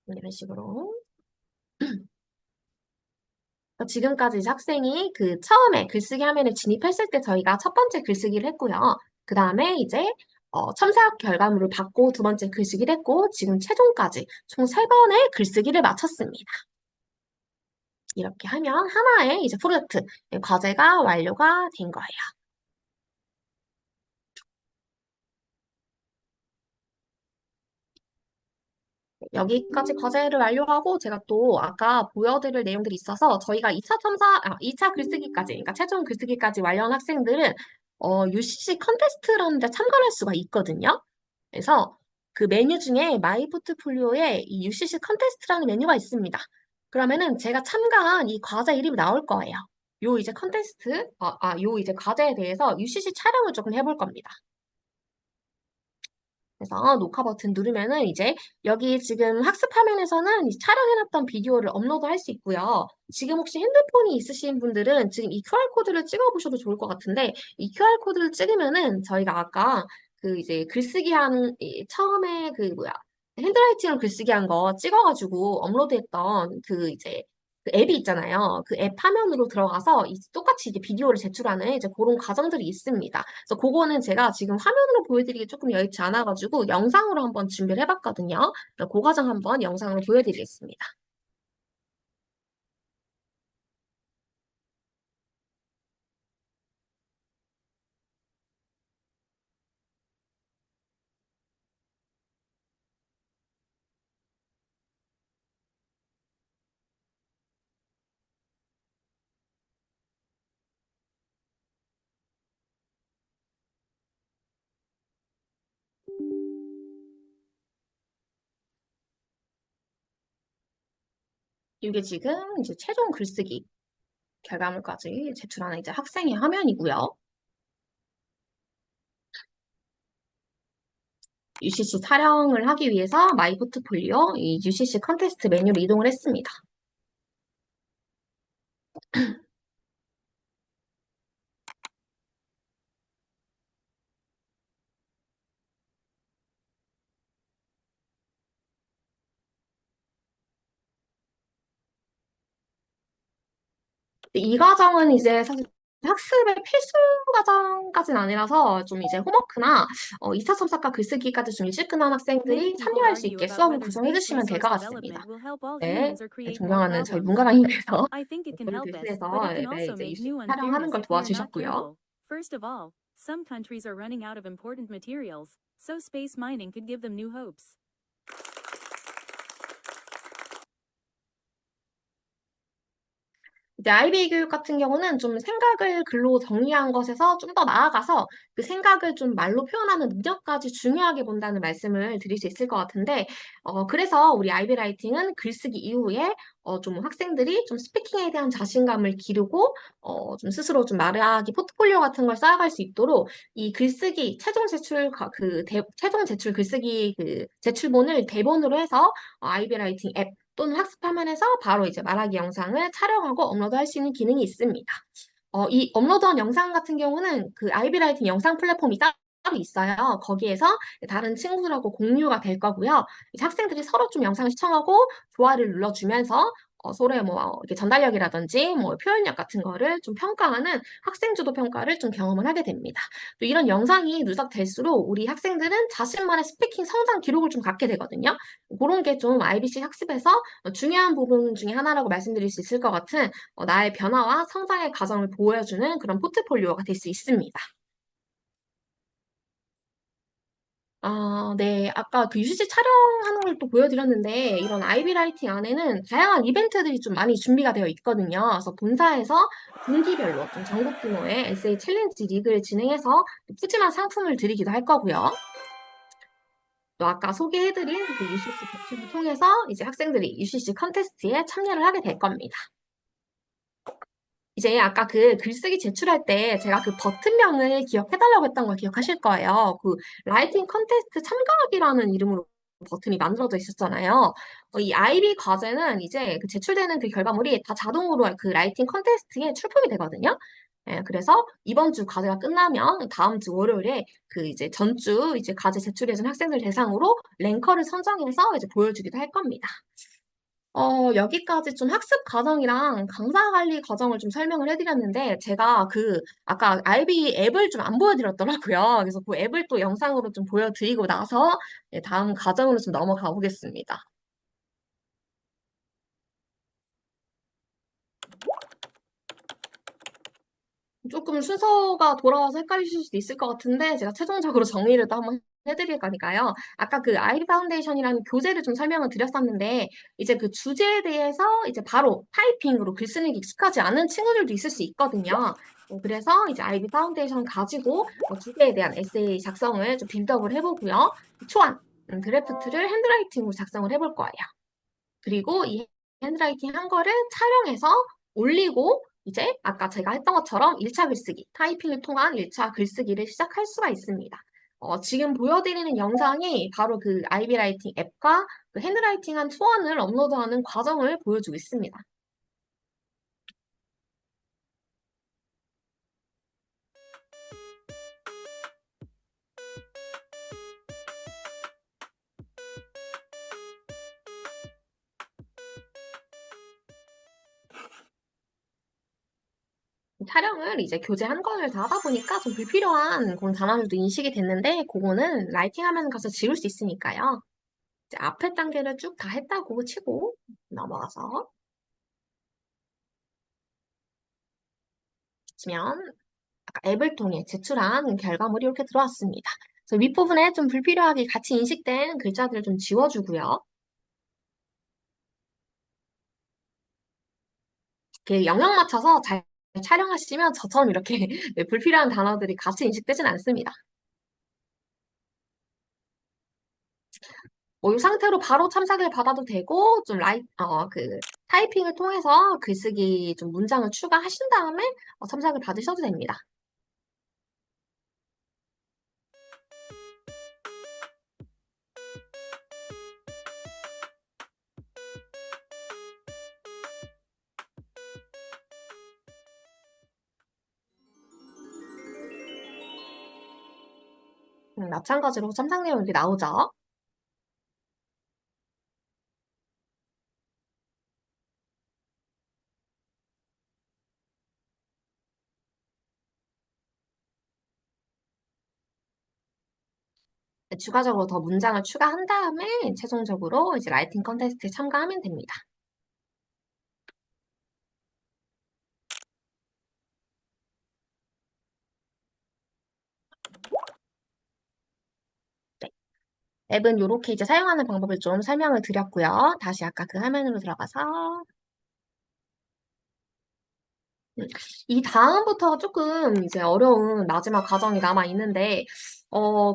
이런 식으로. 지금까지 이제 학생이 그 처음에 글쓰기 화면에 진입했을 때 저희가 첫 번째 글쓰기를 했고요. 그 다음에 이제 첨삭 결과물을 받고 두 번째 글쓰기를 했고 지금 최종까지 총 세 번의 글쓰기를 마쳤습니다. 이렇게 하면 하나의 이제 프로젝트 과제가 완료가 된 거예요. 여기까지 과제를 완료하고 제가 또 아까 보여드릴 내용들이 있어서 저희가 2차 글쓰기까지, 그러니까 최종 글쓰기까지 완료한 학생들은 UCC 컨테스트라는 데 참가할 수가 있거든요. 그래서 그 메뉴 중에 마이 포트폴리오에 이 UCC 컨테스트라는 메뉴가 있습니다. 그러면은 제가 참가한 이 과제 이름이 나올 거예요. 요 이제 컨테스트, 요 이제 과제에 대해서 UCC 촬영을 조금 해볼 겁니다. 그래서 녹화 버튼 누르면은 이제 여기 지금 학습 화면에서는 이 촬영해놨던 비디오를 업로드할 수 있고요. 지금 혹시 핸드폰이 있으신 분들은 지금 이 QR코드를 찍어보셔도 좋을 것 같은데 이 QR코드를 찍으면은 저희가 아까 그 이제 글쓰기 처음에 그 뭐야 핸드라이팅으로 글쓰기 한 거 찍어가지고 업로드했던 그 이제 그 앱이 있잖아요. 그 앱 화면으로 들어가서 똑같이 이제 비디오를 제출하는 이제 그런 과정들이 있습니다. 그래서 그거는 제가 지금 화면으로 보여드리기 조금 여의치 않아가지고 영상으로 한번 준비를 해봤거든요. 그 과정 한번 영상으로 보여드리겠습니다. 이게 지금 이제 최종 글쓰기 결과물까지 제출하는 이제 학생의 화면이고요. UCC 촬영을 하기 위해서 마이 포트폴리오 이 UCC 컨테스트 메뉴로 이동을 했습니다. 이 과정은 이제 사실 학습의 필수 과정까지는 아니라서 좀 이제 홈워크나 2차 첨삭과 글쓰기까지 좀 일찍 끝난 Many 학생들이 people 참여할 수 argue 있게 about 수업을 whether 구성해 space 주시면 될 것 resource 같습니다. development will help all 네, humans or create more 존경하는 저희 problems. 문과장님께서 I think it can 저희 help us, 대신해서 but it can 네, also 이제 make UC new 촬영하는 unfairness 걸 if we are not 도와주셨고요. careful. First of all, some countries are running out of important materials, so space mining could give them new hopes. 이제 IB 교육 같은 경우는 좀 생각을 글로 정리한 것에서 좀 더 나아가서 그 생각을 좀 말로 표현하는 능력까지 중요하게 본다는 말씀을 드릴 수 있을 것 같은데, 그래서 우리 IB 라이팅은 글쓰기 이후에 좀 학생들이 좀 스피킹에 대한 자신감을 기르고, 좀 스스로 좀 말하기 포트폴리오 같은 걸 쌓아갈 수 있도록 이 글쓰기, 최종 제출 글쓰기 그 제출본을 대본으로 해서 IB 라이팅 앱 또는 학습 화면에서 바로 이제 말하기 영상을 촬영하고 업로드할 수 있는 기능이 있습니다. 이 업로드한 영상 같은 경우는 그 아이비라이팅 영상 플랫폼이 따로 있어요. 거기에서 다른 친구들하고 공유가 될 거고요. 이제 학생들이 서로 좀 영상을 시청하고 좋아요를 눌러주면서 서로의 뭐 이렇게 전달력이라든지 뭐 표현력 같은 거를 좀 평가하는 학생주도 평가를 좀 경험을 하게 됩니다. 또 이런 영상이 누적될수록 우리 학생들은 자신만의 스피킹 성장 기록을 좀 갖게 되거든요. 그런 게 좀 IBC 학습에서 중요한 부분 중에 하나라고 말씀드릴 수 있을 것 같은 나의 변화와 성장의 과정을 보여주는 그런 포트폴리오가 될 수 있습니다. 네. 아까 그 UCC 촬영하는 걸 또 보여드렸는데, 이런 아이비 라이팅 안에는 다양한 이벤트들이 좀 많이 준비가 되어 있거든요. 그래서 본사에서 분기별로 좀 전국 규모의 에세이 챌린지 리그를 진행해서 푸짐한 상품을 드리기도 할 거고요. 또 아까 소개해드린 그 UCC 배출을 통해서 이제 학생들이 UCC 컨테스트에 참여를 하게 될 겁니다. 이제 아까 그 글쓰기 제출할 때 제가 그 버튼명을 기억해달라고 했던 걸 기억하실 거예요. 그 라이팅 컨테스트 참가하기라는 이름으로 버튼이 만들어져 있었잖아요. 이 IB 과제는 이제 그 제출되는 그 결과물이 다 자동으로 그 라이팅 컨테스트에 출품이 되거든요. 예, 그래서 이번 주 과제가 끝나면 다음 주 월요일에 그 이제 전주 이제 과제 제출해준 학생들 대상으로 랭커를 선정해서 이제 보여주기도 할 겁니다. 여기까지 좀 학습 과정이랑 강사 관리 과정을 좀 설명을 해드렸는데, 제가 그, 아까 IB 앱을 좀 안 보여드렸더라고요. 그래서 그 앱을 또 영상으로 좀 보여드리고 나서, 네, 다음 과정으로 좀 넘어가 보겠습니다. 조금 순서가 돌아와서 헷갈리실 수도 있을 것 같은데, 제가 최종적으로 정리를 또 한번 해드릴 거니까요. 아까 그 아이비 파운데이션이라는 교재를 좀 설명을 드렸었는데, 이제 그 주제에 대해서 이제 바로 타이핑으로 글 쓰는 게 익숙하지 않은 친구들도 있을 수 있거든요. 그래서 이제 아이비 파운데이션 가지고 주제에 대한 에세이 작성을 좀 빌드업을 해보고요. 초안, 드래프트를 핸드라이팅으로 작성을 해볼 거예요. 그리고 이 핸드라이팅 한 거를 촬영해서 올리고 이제 아까 제가 했던 것처럼 1차 글쓰기, 타이핑을 통한 1차 글쓰기를 시작할 수가 있습니다. 지금 보여드리는 영상이 바로 그 아이비라이팅 앱과 그 핸드라이팅한 초안을 업로드하는 과정을 보여주고 있습니다. 촬영을 이제 교재 한 권을 다 하다 보니까 좀 불필요한 그런 단어들도 인식이 됐는데, 그거는 라이팅 하면 가서 지울 수 있으니까요. 이제 앞에 단계를 쭉 다 했다고 치고 넘어가서 치면 아까 앱을 통해 제출한 결과물이 이렇게 들어왔습니다. 그래서 윗부분에 좀 불필요하게 같이 인식된 글자들을 좀 지워주고요. 이렇게 영역 맞춰서 잘 촬영하시면 저처럼 이렇게 네, 불필요한 단어들이 같이 인식되진 않습니다. 이 상태로 바로 첨삭을 받아도 되고, 좀 타이핑을 통해서 글쓰기 좀 문장을 추가하신 다음에 첨삭을 받으셔도 됩니다. 마찬가지로 첨삭 내용 이렇게 나오죠. 네, 추가적으로 더 문장을 추가한 다음에 최종적으로 이제 라이팅 컨테스트에 참가하면 됩니다. 네. 앱은 이렇게 이제 사용하는 방법을 좀 설명을 드렸고요. 다시 아까 그 화면으로 들어가서 이 다음부터 조금 이제 어려운 마지막 과정이 남아 있는데,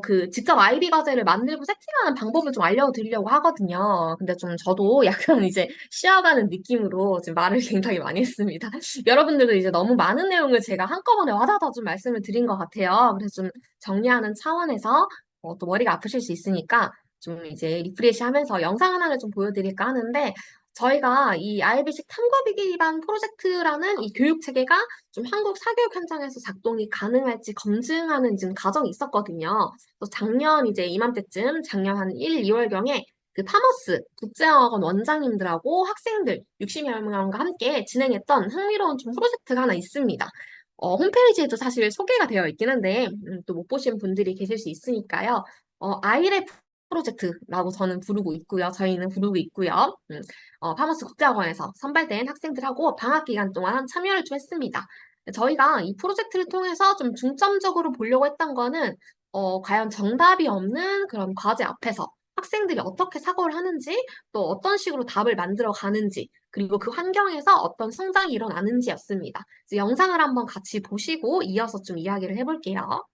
그 직접 아이비 과제를 만들고 세팅하는 방법을 좀 알려드리려고 하거든요. 근데 좀 저도 약간 이제 쉬어가는 느낌으로 지금 말을 굉장히 많이 했습니다. 여러분들도 이제 너무 많은 내용을 제가 한꺼번에 와다다 좀 말씀을 드린 것 같아요. 그래서 좀 정리하는 차원에서 또 머리가 아프실 수 있으니까 좀 이제 리프레시 하면서 영상 하나를 좀 보여드릴까 하는데, 저희가 이 IB식 탐구비기 기반 프로젝트라는 이 교육 체계가 좀 한국 사교육 현장에서 작동이 가능할지 검증하는 지금 과정이 있었거든요. 그래서 작년 이제 이맘때쯤 작년 한 1, 2월경에 그 파머스 국제어학원 원장님들하고 학생들 60여 명과 함께 진행했던 흥미로운 좀 프로젝트가 하나 있습니다. 홈페이지에도 사실 소개가 되어 있긴 한데 또 못 보신 분들이 계실 수 있으니까요. 아이랩 프로젝트라고 저는 부르고 있고요. 저희는 부르고 있고요. 파머스 국제학원에서 선발된 학생들하고 방학 기간 동안 참여를 좀 했습니다. 저희가 이 프로젝트를 통해서 좀 중점적으로 보려고 했던 거는 과연 정답이 없는 그런 과제 앞에서 학생들이 어떻게 사고를 하는지, 또 어떤 식으로 답을 만들어 가는지, 그리고 그 환경에서 어떤 성장이 일어나는지였습니다. 그래서 영상을 한번 같이 보시고 이어서 좀 이야기를 해볼게요.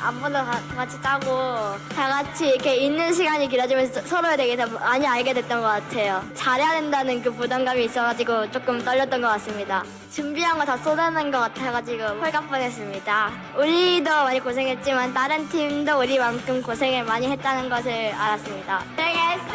안무도 같이 짜고 다 같이 이렇게 있는 시간이 길어지면서 서로에 대해서 많이 알게 됐던 것 같아요. 잘해야 된다는 그 부담감이 있어가지고 조금 떨렸던 것 같습니다. 준비한 거 다 쏟아낸 것 같아가지고 홀갈 뻔했습니다. 우리도 많이 고생했지만 다른 팀도 우리만큼 고생을 많이 했다는 것을 알았습니다. 고생했어!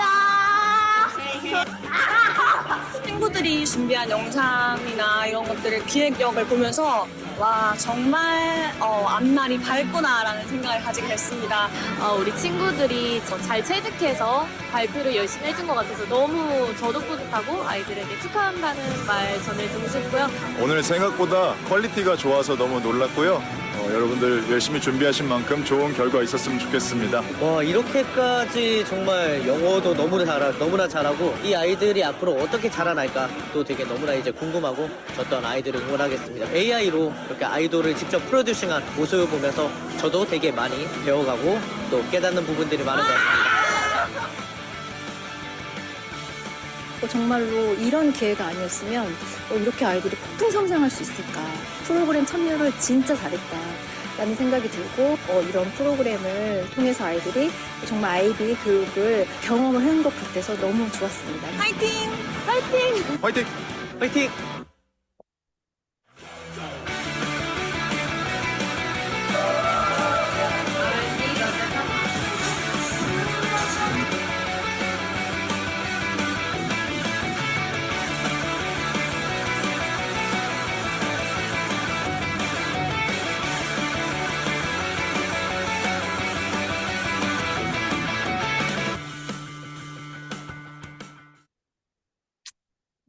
친구들이 준비한 영상이나 이런 것들을 기획력을 보면서 와 정말 앞날이 밝구나라는 생각을 가지게 됐습니다. 우리 친구들이 잘 체득해서 발표를 열심히 해준 것 같아서 너무 저도 뿌듯하고 아이들에게 축하한다는 말 전해주고 싶고요. 오늘 생각보다 퀄리티가 좋아서 너무 놀랐고요. 여러분들 열심히 준비하신 만큼 좋은 결과 있었으면 좋겠습니다. 와, 이렇게까지 정말 영어도 너무나 잘하고 이 아이들이 앞으로 어떻게 자라날까 또 되게 너무나 이제 궁금하고 저 또한 아이들을 응원하겠습니다. AI로 이렇게 아이돌을 직접 프로듀싱한 모습을 보면서 저도 되게 많이 배워가고 또 깨닫는 부분들이 많은 것 같습니다. 정말로 이런 기회가 아니었으면 이렇게 아이들이 폭풍 성장할 수 있을까. 프로그램 참여를 진짜 잘했다라는 생각이 들고 이런 프로그램을 통해서 아이들이 정말 아이비 교육을 경험을 한 것 같아서 너무 좋았습니다. 파이팅! 파이팅! 화이팅! 화이팅!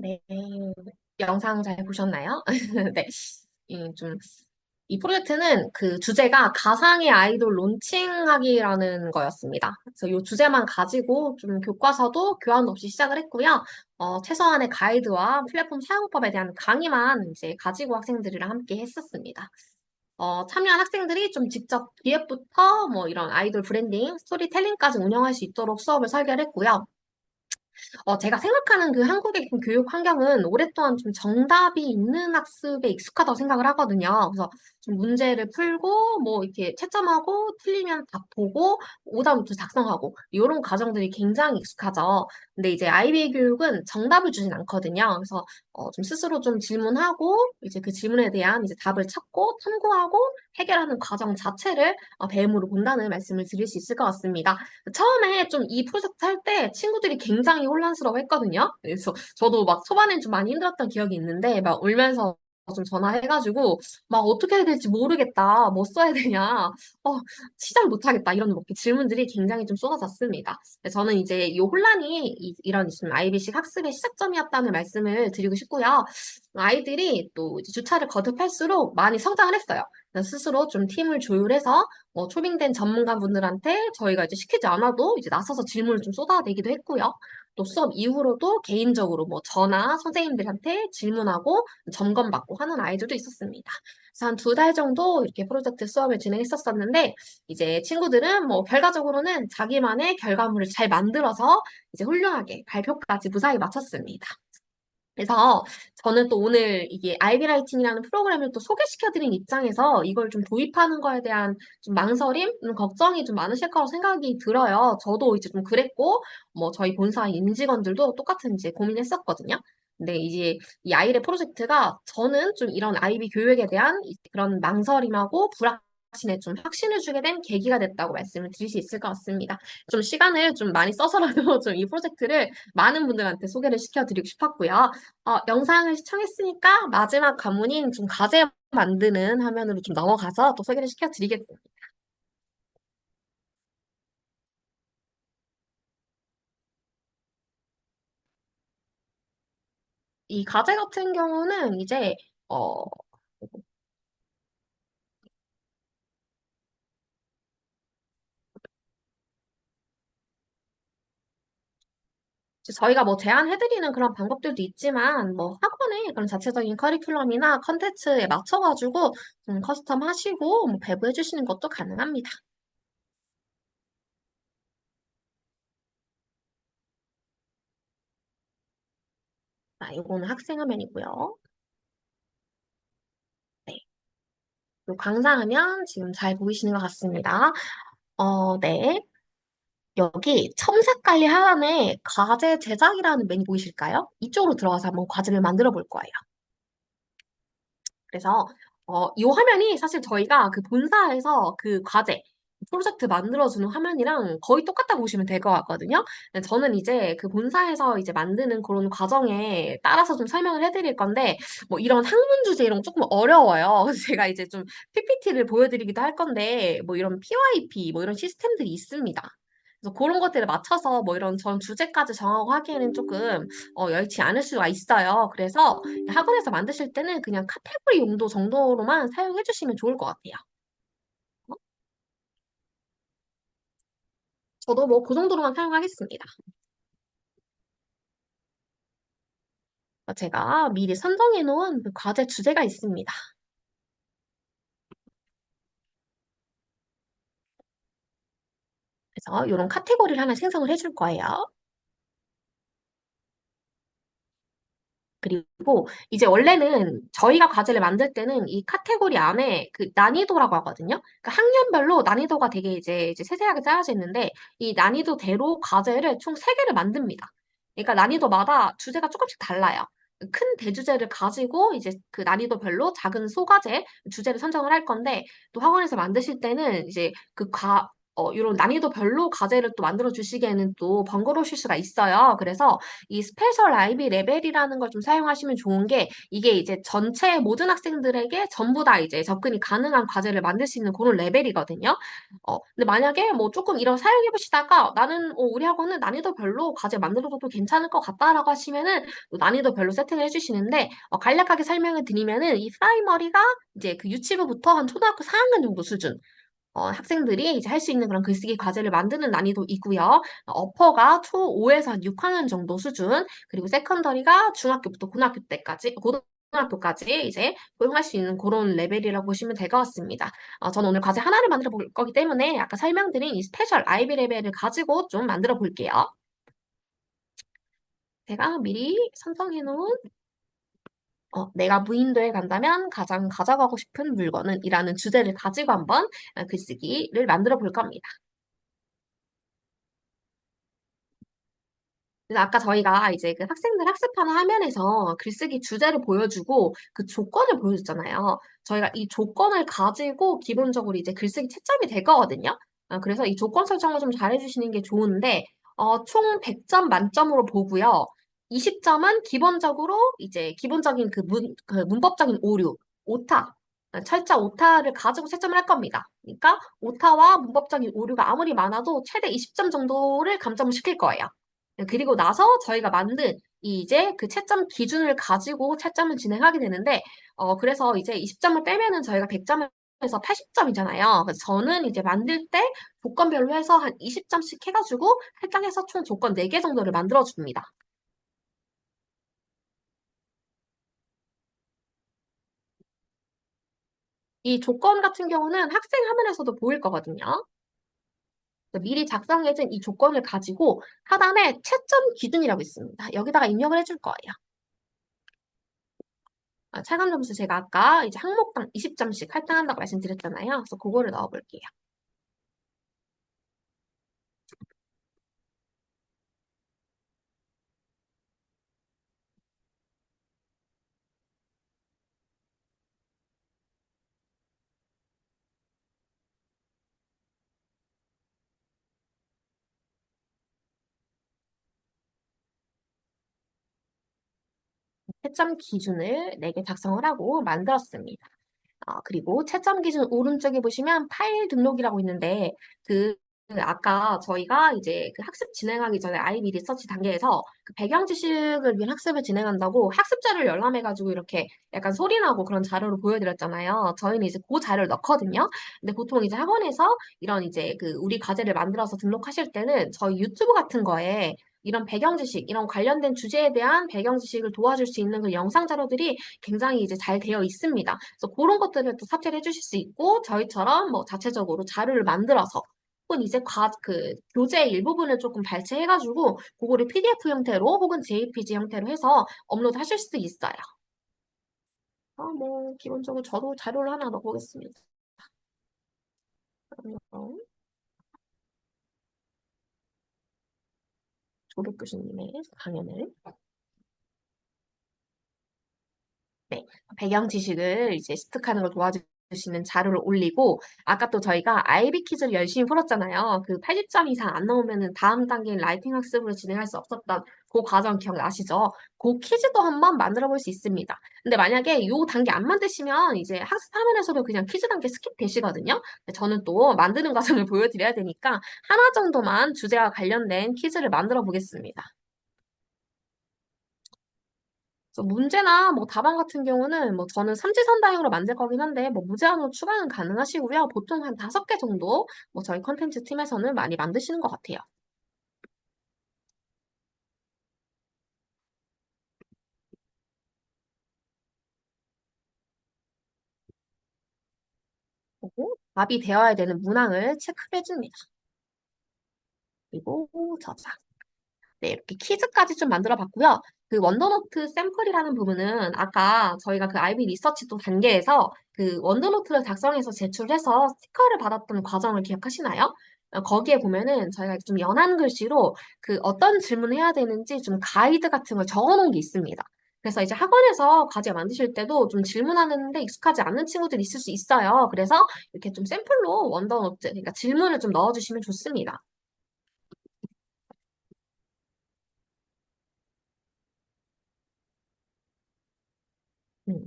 네, 영상 잘 보셨나요? 네, 이 프로젝트는 그 주제가 가상의 아이돌 론칭하기라는 거였습니다. 그래서 이 주제만 가지고 좀 교과서도 교환 없이 시작을 했고요. 최소한의 가이드와 플랫폼 사용법에 대한 강의만 이제 가지고 학생들이랑 함께 했었습니다. 참여한 학생들이 좀 직접 기획부터 뭐 이런 아이돌 브랜딩, 스토리텔링까지 운영할 수 있도록 수업을 설계를 했고요. 제가 생각하는 그 한국의 그 교육 환경은 오랫동안 좀 정답이 있는 학습에 익숙하다고 생각을 하거든요. 그래서 좀 문제를 풀고, 뭐, 이렇게 채점하고, 틀리면 답 보고, 오답노트 작성하고, 이런 과정들이 굉장히 익숙하죠. 근데 이제 아이비 교육은 정답을 주진 않거든요. 그래서 좀 스스로 좀 질문하고, 이제 그 질문에 대한 이제 답을 찾고, 탐구하고, 해결하는 과정 자체를 배움으로 본다는 말씀을 드릴 수 있을 것 같습니다. 처음에 좀 이 프로젝트 할 때 친구들이 굉장히 혼란스러워 했거든요. 그래서 저도 막 초반엔 좀 많이 힘들었던 기억이 있는데 막 울면서 좀 전화해가지고 막 어떻게 해야 될지 모르겠다. 뭐 써야 되냐. 시작 못하겠다. 이런 뭐 질문들이 굉장히 좀 쏟아졌습니다. 저는 이제 이 혼란이 이런 IBC 학습의 시작점이었다는 말씀을 드리고 싶고요. 아이들이 또 이제 주차를 거듭할수록 많이 성장을 했어요. 스스로 좀 팀을 조율해서 초빙된 전문가분들한테 저희가 이제 시키지 않아도 이제 나서서 질문을 좀 쏟아내기도 했고요. 또 수업 이후로도 개인적으로 뭐 저나 선생님들한테 질문하고 점검받고 하는 아이들도 있었습니다. 그래서 한 2달 정도 이렇게 프로젝트 수업을 진행했었었는데 이제 친구들은 뭐 결과적으로는 자기만의 결과물을 잘 만들어서 이제 훌륭하게 발표까지 무사히 마쳤습니다. 그래서 저는 또 오늘 이게 아이비라이팅이라는 프로그램을 또 소개시켜드린 입장에서 이걸 좀 도입하는 거에 대한 좀 망설임, 걱정이 좀 많으실 거라고 생각이 들어요. 저도 이제 좀 그랬고, 뭐 저희 본사 임직원들도 똑같은 이제 고민했었거든요. 근데 이제 이 아이의 프로젝트가 저는 좀 이런 아이비 교육에 대한 그런 망설임하고 불확신에 좀 확신을 주게 된 계기가 됐다고 말씀을 드릴 수 있을 것 같습니다. 좀 시간을 좀 많이 써서라도 좀 이 프로젝트를 많은 분들한테 소개를 시켜드리고 싶었고요. 영상을 시청했으니까 마지막 관문인 좀 과제 만드는 화면으로 좀 넘어가서 또 소개를 시켜드리겠습니다. 이 과제 같은 경우는 이제 어, 이제 저희가 뭐 제안해드리는 그런 방법들도 있지만, 뭐 학원의 그런 자체적인 커리큘럼이나 컨텐츠에 맞춰가지고 좀 커스텀 하시고 뭐 배부해 주시는 것도 가능합니다. 자, 이거는 학생 화면이고요. 네. 요 강사 화면 지금 잘 보이시는 것 같습니다. 네. 여기 첨삭 관리 하단에 과제 제작이라는 메뉴 보이실까요? 이쪽으로 들어가서 한번 과제를 만들어 볼 거예요. 그래서 이 화면이 사실 저희가 그 본사에서 그 과제 프로젝트 만들어주는 화면이랑 거의 똑같다고 보시면 될 것 같거든요. 근데 저는 이제 그 본사에서 이제 만드는 그런 과정에 따라서 좀 설명을 해드릴 건데 뭐 이런 학문 주제 이런 거 조금 어려워요. 그래서 제가 이제 좀 PPT를 보여드리기도 할 건데 뭐 이런 PYP 뭐 이런 시스템들이 있습니다. 그래서 그런 것들에 맞춰서 뭐 이런 전 주제까지 정하고 하기에는 조금 여의치 않을 수가 있어요. 그래서 학원에서 만드실 때는 그냥 카테고리 용도 정도로만 사용해 주시면 좋을 것 같아요. 어? 저도 뭐 그 정도로만 사용하겠습니다. 제가 미리 선정해 놓은 그 과제 주제가 있습니다. 그래서 이런 카테고리를 하나 생성을 해줄 거예요. 그리고 이제 원래는 저희가 과제를 만들 때는 이 카테고리 안에 그 난이도라고 하거든요. 그러니까 학년별로 난이도가 되게 이제 세세하게 짜여져 있는데 이 난이도대로 과제를 총 3개를 만듭니다. 그러니까 난이도마다 주제가 조금씩 달라요. 큰 대주제를 가지고 이제 그 난이도별로 작은 소과제 주제를 선정을 할 건데 또 학원에서 만드실 때는 이제 이런 난이도별로 과제를 또 만들어 주시기에는 또 번거로우실 수가 있어요. 그래서 이 스페셜 IB 레벨이라는 걸 좀 사용하시면 좋은 게 이게 이제 전체 모든 학생들에게 전부 다 이제 접근이 가능한 과제를 만들 수 있는 그런 레벨이거든요. 근데 만약에 뭐 조금 이런 사용해 보시다가 나는 우리 학원은 난이도별로 과제 만들어도 괜찮을 것 같다라고 하시면은 또 난이도별로 세팅을 해주시는데 간략하게 설명을 드리면은 이 프라이머리가 이제 그 유치부부터 한 초등학교 4학년 정도 수준 학생들이 이제 할 수 있는 그런 글쓰기 과제를 만드는 난이도이고요. 어퍼가 초5에서 한 6학년 정도 수준, 그리고 세컨더리가 중학교부터 고등학교 때까지, 고등학교까지 이제 포용할 수 있는 그런 레벨이라고 보시면 될 것 같습니다. 저는 오늘 과제 하나를 만들어 볼 거기 때문에 아까 설명드린 이 스페셜 IB 레벨을 가지고 좀 만들어 볼게요. 제가 미리 선정해 놓은 내가 무인도에 간다면 가장 가져가고 싶은 물건은 이라는 주제를 가지고 한번 글쓰기를 만들어 볼 겁니다. 그래서 아까 저희가 이제 그 학생들 학습하는 화면에서 글쓰기 주제를 보여주고 그 조건을 보여줬잖아요. 저희가 이 조건을 가지고 기본적으로 이제 글쓰기 채점이 될 거거든요. 그래서 이 조건 설정을 좀 잘해주시는 게 좋은데, 총 100점 만점으로 보고요. 20점은 기본적으로 이제 기본적인 그 문법적인 오류, 오타, 철자 오타를 가지고 채점을 할 겁니다. 그러니까 오타와 문법적인 오류가 아무리 많아도 최대 20점 정도를 감점을 시킬 거예요. 그리고 나서 저희가 만든 이제 그 채점 기준을 가지고 채점을 진행하게 되는데, 그래서 이제 20점을 빼면은 저희가 100점에서 80점이잖아요. 그래서 저는 이제 만들 때 조건별로 해서 한 20점씩 해가지고 할당해서 총 조건 4개 정도를 만들어 줍니다. 이 조건 같은 경우는 학생 화면에서도 보일 거거든요. 미리 작성해진 이 조건을 가지고 하단에 채점 기준이라고 있습니다. 여기다가 입력을 해줄 거예요. 차감 점수 제가 아까 이제 항목당 20점씩 할당한다고 말씀드렸잖아요. 그래서 그거를 넣어볼게요. 채점 기준을 4개 작성을 하고 만들었습니다. 그리고 채점 기준 오른쪽에 보시면 파일 등록이라고 있는데 아까 저희가 이제 그 학습 진행하기 전에 IB 리서치 단계에서 그 배경 지식을 위한 학습을 진행한다고 학습 자료를 열람해가지고 이렇게 약간 소리나고 그런 자료를 보여드렸잖아요. 저희는 이제 그 자료를 넣거든요. 근데 보통 이제 학원에서 이런 이제 그 우리 과제를 만들어서 등록하실 때는 저희 유튜브 같은 거에 이런 배경 지식, 이런 관련된 주제에 대한 배경 지식을 도와줄 수 있는 그 영상 자료들이 굉장히 이제 잘 되어 있습니다. 그래서 그런 것들을 또 삽입해 주실 수 있고, 저희처럼 뭐 자체적으로 자료를 만들어서 혹은 이제 교재의 일부분을 조금 발췌해가지고 그거를 PDF 형태로 혹은 JPG 형태로 해서 업로드 하실 수도 있어요. 뭐 기본적으로 저도 자료를 하나 넣어보겠습니다. 그러면 조립 교수님의 강연을 네, 배경 지식을 이제 습득하는 걸 도와주시는 자료를 올리고, 아까 또 저희가 IB 퀴즈를 열심히 풀었잖아요. 그 80점 이상 안 나오면은 다음 단계인 라이팅 학습으로 진행할 수 없었던 그 과정 기억나시죠? 그 퀴즈도 한번 만들어 볼 수 있습니다. 근데 만약에 요 단계 안 만드시면 이제 학습 화면에서도 그냥 퀴즈 단계 스킵 되시거든요. 근데 저는 또 만드는 과정을 보여드려야 되니까 하나 정도만 주제와 관련된 퀴즈를 만들어 보겠습니다. 그래서 문제나 뭐 답안 같은 경우는 뭐 저는 삼지선다형으로 만들 거긴 한데 뭐 무제한으로 추가는 가능하시고요. 보통 한 5개 정도 뭐 저희 컨텐츠 팀에서는 많이 만드시는 것 같아요. 그리고 답이 되어야 되는 문항을 체크해 줍니다. 그리고 저장. 네, 이렇게 퀴즈까지 좀 만들어 봤고요. 그 원더노트 샘플이라는 부분은 아까 저희가 그 IB 리서치 또 단계에서 그 원더노트를 작성해서 제출해서 스티커를 받았던 과정을 기억하시나요? 거기에 보면은 저희가 좀 연한 글씨로 그 어떤 질문을 해야 되는지 좀 가이드 같은 걸 적어 놓은 게 있습니다. 그래서 이제 학원에서 과제 만드실 때도 좀 질문하는데 익숙하지 않은 친구들이 있을 수 있어요. 그래서 이렇게 좀 샘플로 원더노트, 그러니까 질문을 좀 넣어주시면 좋습니다.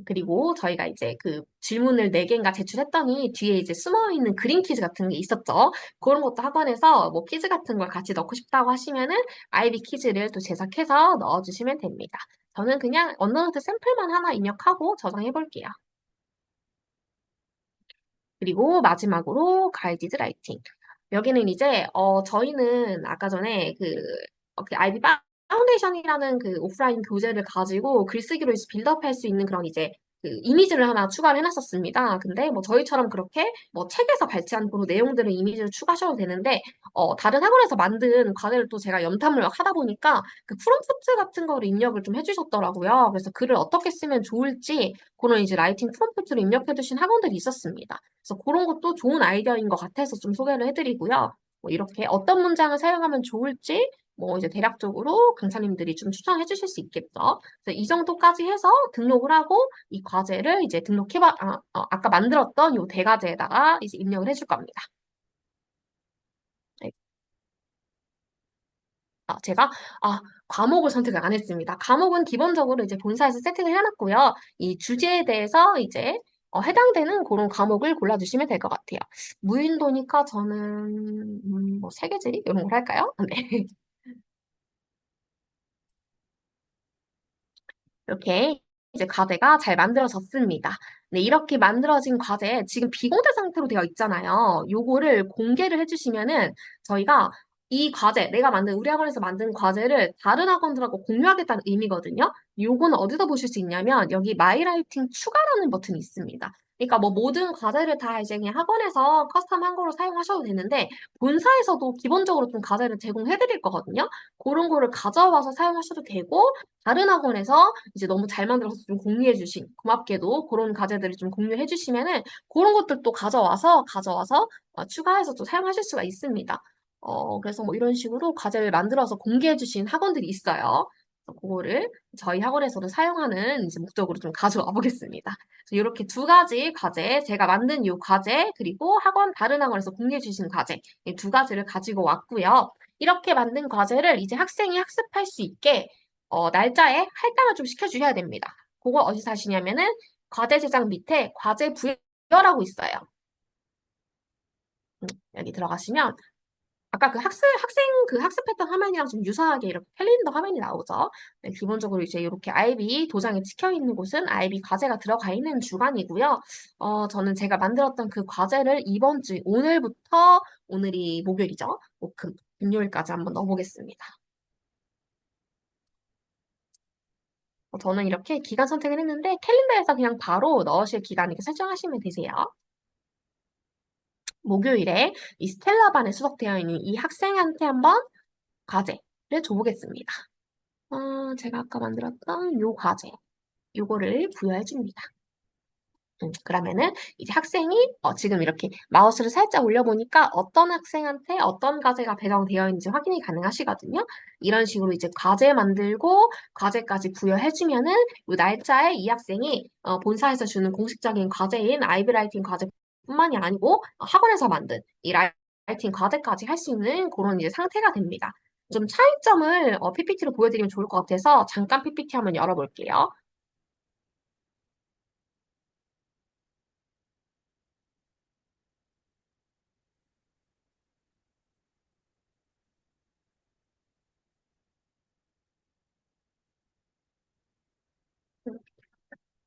그리고 저희가 이제 그 질문을 4개인가 제출했더니 뒤에 이제 숨어 있는 그림 퀴즈 같은 게 있었죠. 그런 것도 학원에서 뭐 퀴즈 같은 걸 같이 넣고 싶다고 하시면은 IB 퀴즈를 또 제작해서 넣어주시면 됩니다. 저는 그냥 언더노트 샘플만 하나 입력하고 저장해 볼게요. 그리고 마지막으로 가이디드 라이팅. 여기는 이제 저희는 아까 전에 그 IB 파운데이션이라는 그 오프라인 교재를 가지고 글쓰기로 해서 빌드업할 수 있는 그런 이제 그 이미지를 하나 추가를 해놨었습니다. 근데 뭐 저희처럼 그렇게 뭐 책에서 발췌한 그런 내용들을 이미지를 추가하셔도 되는데 다른 학원에서 만든 과제를 또 제가 염탐을 하다 보니까 그 프롬프트 같은 거를 입력을 좀 해주셨더라고요. 그래서 글을 어떻게 쓰면 좋을지 그런 이제 라이팅 프롬프트를 입력해 두신 학원들이 있었습니다. 그래서 그런 것도 좋은 아이디어인 것 같아서 좀 소개를 해드리고요. 뭐 이렇게 어떤 문장을 사용하면 좋을지 뭐 이제 대략적으로 강사님들이 좀 추천해 주실 수 있겠죠. 그래서 이 정도까지 해서 등록을 하고 이 과제를 이제 아까 만들었던 요 대과제에다가 이제 입력을 해줄 겁니다. 네. 제가 과목을 선택을 안 했습니다. 과목은 기본적으로 이제 본사에서 세팅을 해놨고요. 이 주제에 대해서 이제 해당되는 그런 과목을 골라주시면 될 것 같아요. 무인도니까 저는 뭐 세계지리 이런 걸 할까요? 네. 이렇게 이제 과제가 잘 만들어졌습니다. 네, 이렇게 만들어진 과제 지금 비공개 상태로 되어 있잖아요. 요거를 공개를 해주시면은 저희가 이 과제, 내가 만든 우리 학원에서 만든 과제를 다른 학원들하고 공유하겠다는 의미거든요. 요거는 어디서 보실 수 있냐면 여기 마이라이팅 추가라는 버튼이 있습니다. 그러니까 뭐 모든 과제를 다 이제 그냥 학원에서 커스텀한 거로 사용하셔도 되는데 본사에서도 기본적으로 좀 과제를 제공해 드릴 거거든요. 그런 거를 가져와서 사용하셔도 되고 다른 학원에서 이제 너무 잘 만들어서 좀 공유해 주신, 고맙게도 그런 과제들을 좀 공유해 주시면은 그런 것들도 가져와서 추가해서 또 사용하실 수가 있습니다. 그래서 뭐 이런 식으로 과제를 만들어서 공개해 주신 학원들이 있어요. 그래서 그거를 저희 학원에서도 사용하는 이제 목적으로 좀 가져와 보겠습니다. 이렇게 2가지 과제, 제가 만든 이 과제, 그리고 다른 학원에서 공유해 주신 과제, 이 2가지를 가지고 왔고요. 이렇게 만든 과제를 이제 학생이 학습할 수 있게 날짜에 할당을 좀 시켜주셔야 됩니다. 그걸 어디서 하시냐면은 과제 제작 밑에 과제 부여라고 있어요. 여기 들어가시면 아까 그 학생 그 학습했던 화면이랑 좀 유사하게 이렇게 캘린더 화면이 나오죠. 네, 기본적으로 이제 이렇게 아이비 도장이 찍혀 있는 곳은 아이비 과제가 들어가 있는 주간이고요. 저는 제가 만들었던 그 과제를 이번 주 오늘부터 오늘이 목요일이죠. 금요일까지 한번 넣어보겠습니다. 저는 이렇게 기간 선택을 했는데 캘린더에서 그냥 바로 넣으실 기간 이렇게 설정하시면 되세요. 목요일에 이 스텔라반에 수록되어 있는 이 학생한테 한번 과제를 줘보겠습니다. 제가 아까 만들었던 요 과제, 요거를 부여해 줍니다. 그러면은 이제 학생이 지금 이렇게 마우스를 살짝 올려보니까 어떤 학생한테 어떤 과제가 배정되어 있는지 확인이 가능하시거든요. 이런 식으로 이제 과제 만들고 과제까지 부여해주면은 이 날짜에 이 학생이 본사에서 주는 공식적인 과제인 아이비라이팅 과제뿐만이 아니고 학원에서 만든 이 라이팅 과제까지 할 수 있는 그런 이제 상태가 됩니다. 좀 차이점을 PPT로 보여드리면 좋을 것 같아서 잠깐 PPT 한번 열어볼게요.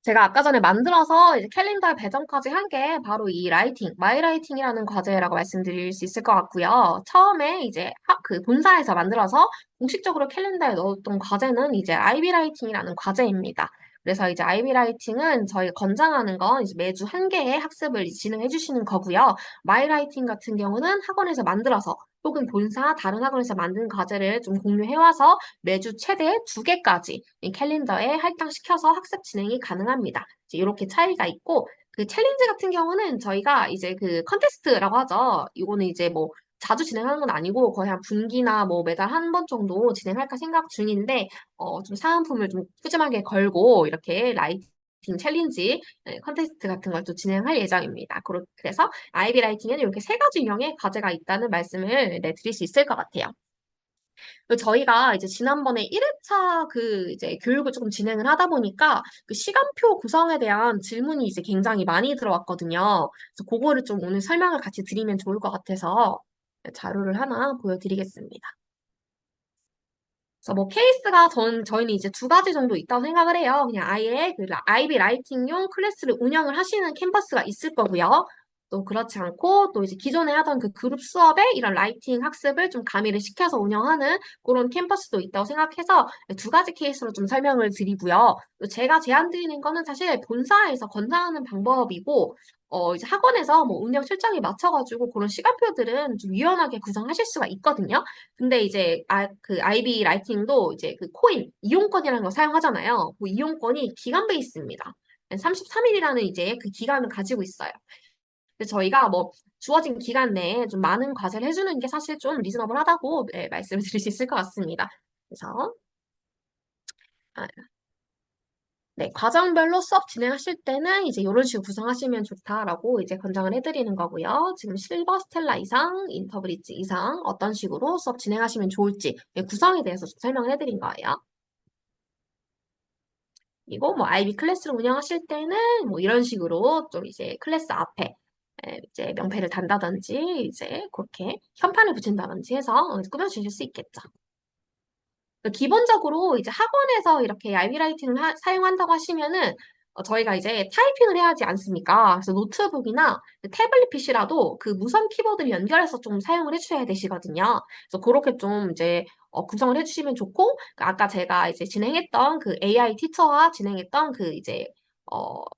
제가 아까 전에 만들어서 이제 캘린더에 배정까지 한 게 바로 이 라이팅, 마이 라이팅이라는 과제라고 말씀드릴 수 있을 것 같고요. 처음에 이제 그 본사에서 만들어서 공식적으로 캘린더에 넣었던 과제는 이제 아이비 라이팅이라는 과제입니다. 그래서 이제 아이비 라이팅은 저희가 권장하는 건 이제 매주 한 개의 학습을 진행해 주시는 거고요. 마이 라이팅 같은 경우는 학원에서 만들어서 혹은 본사 다른 학원에서 만든 과제를 좀 공유해와서 매주 최대 2개까지 이 캘린더에 할당시켜서 학습 진행이 가능합니다. 이렇게 차이가 있고, 그 챌린지 같은 경우는 저희가 이제 그 컨테스트라고 하죠. 이거는 이제 뭐 자주 진행하는 건 아니고 거의 한 분기나 뭐 매달 한 번 정도 진행할까 생각 중인데, 좀 사은품을 좀 푸짐하게 걸고 이렇게 라이팅 챌린지 컨테스트 같은 걸 또 진행할 예정입니다. 그래서 아이비 라이팅에는 이렇게 3가지 유형의 과제가 있다는 말씀을 드릴 수 있을 것 같아요. 저희가 이제 지난번에 1회차 그 이제 교육을 조금 진행을 하다 보니까 그 시간표 구성에 대한 질문이 이제 굉장히 많이 들어왔거든요. 그래서 그거를 좀 오늘 설명을 같이 드리면 좋을 것 같아서 자료를 하나 보여드리겠습니다. 그래서 뭐 케이스가 저희는 이제 2가지 정도 있다고 생각을 해요. 그냥 아예 그 아이비 라이팅용 클래스를 운영을 하시는 캠퍼스가 있을 거고요. 또 그렇지 않고 또 이제 기존에 하던 그 그룹 수업에 이런 라이팅 학습을 좀 가미를 시켜서 운영하는 그런 캠퍼스도 있다고 생각해서 2가지 케이스로 좀 설명을 드리고요. 또 제가 제안 드리는 거는 사실 본사에서 권장하는 방법이고 이제 학원에서 뭐 운영 실정에 맞춰가지고 그런 시간표들은 좀 유연하게 구성하실 수가 있거든요. 근데 이제 그 아이비 라이팅도 이제 그 코인 이용권이라는 걸 사용하잖아요. 그 이용권이 기간 베이스입니다. 33일이라는 이제 그 기간을 가지고 있어요. 근데 저희가 뭐 주어진 기간 내에 좀 많은 과제를 해주는 게 사실 좀 리즈너블하다고 말씀을 드릴 수 있을 것 같습니다. 그래서 아, 네, 과정별로 수업 진행하실 때는 이제 이런 식으로 구성하시면 좋다라고 이제 권장을 해드리는 거고요. 지금 실버 스텔라 이상, 인터브릿지 이상 어떤 식으로 수업 진행하시면 좋을지 구성에 대해서 좀 설명을 해드린 거예요. 그리고 뭐 아이비 클래스를 운영하실 때는 뭐 이런 식으로 좀 이제 클래스 앞에 이제 명패를 단다든지 이제 그렇게 현판을 붙인다든지 해서 꾸며주실 수 있겠죠. 기본적으로 이제 학원에서 이렇게 아이비라이팅을 사용한다고 하시면은 저희가 이제 타이핑을 해야 하지 않습니까? 그래서 노트북이나 태블릿 PC라도 그 무선 키보드를 연결해서 좀 사용을 해주셔야 되시거든요. 그래서 그렇게 좀 이제 구성을 해주시면 좋고 아까 제가 이제 진행했던 그 AI 티처와 진행했던 그 이제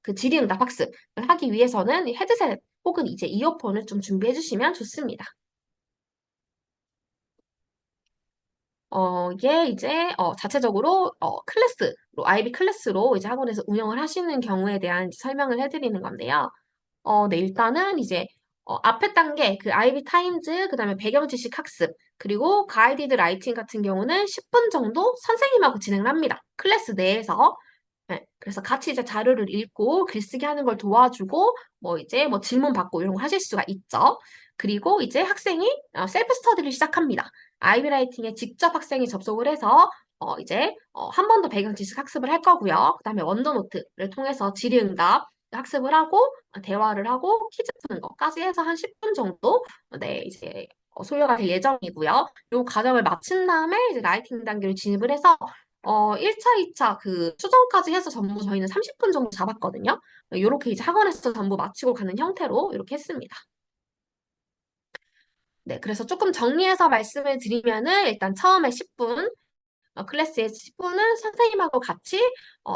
그 질의응답 학습을 하기 위해서는 헤드셋 혹은 이제 이어폰을 좀 준비해 주시면 좋습니다. 이게 이제, 자체적으로, 클래스로, 아이비 클래스로 이제 학원에서 운영을 하시는 경우에 대한 설명을 해드리는 건데요. 네, 일단은 이제, 앞에 단계, 그 아이비 타임즈, 그 다음에 배경 지식 학습, 그리고 가이디드 라이팅 같은 경우는 10분 정도 선생님하고 진행을 합니다. 클래스 내에서. 네, 그래서 같이 이제 자료를 읽고 글쓰기 하는 걸 도와주고, 뭐 이제 뭐 질문 받고 이런 거 하실 수가 있죠. 그리고 이제 학생이 셀프 스터디를 시작합니다. 아이비 라이팅에 직접 학생이 접속을 해서 한 번 더 배경 지식 학습을 할 거고요. 그다음에 원더노트를 통해서 질의응답 학습을 하고 대화를 하고 퀴즈 푸는 것까지 해서 한 10분 정도 네, 이제 소요가 될 예정이고요. 이 과정을 마친 다음에 이제 라이팅 단계로 진입을 해서 1차, 2차 그 수정까지 해서 전부 저희는 30분 정도 잡았거든요. 이렇게 이제 학원에서 전부 마치고 가는 형태로 이렇게 했습니다. 네, 그래서 조금 정리해서 말씀을 드리면은 일단 처음에 10분 클래스에 10분은 선생님하고 같이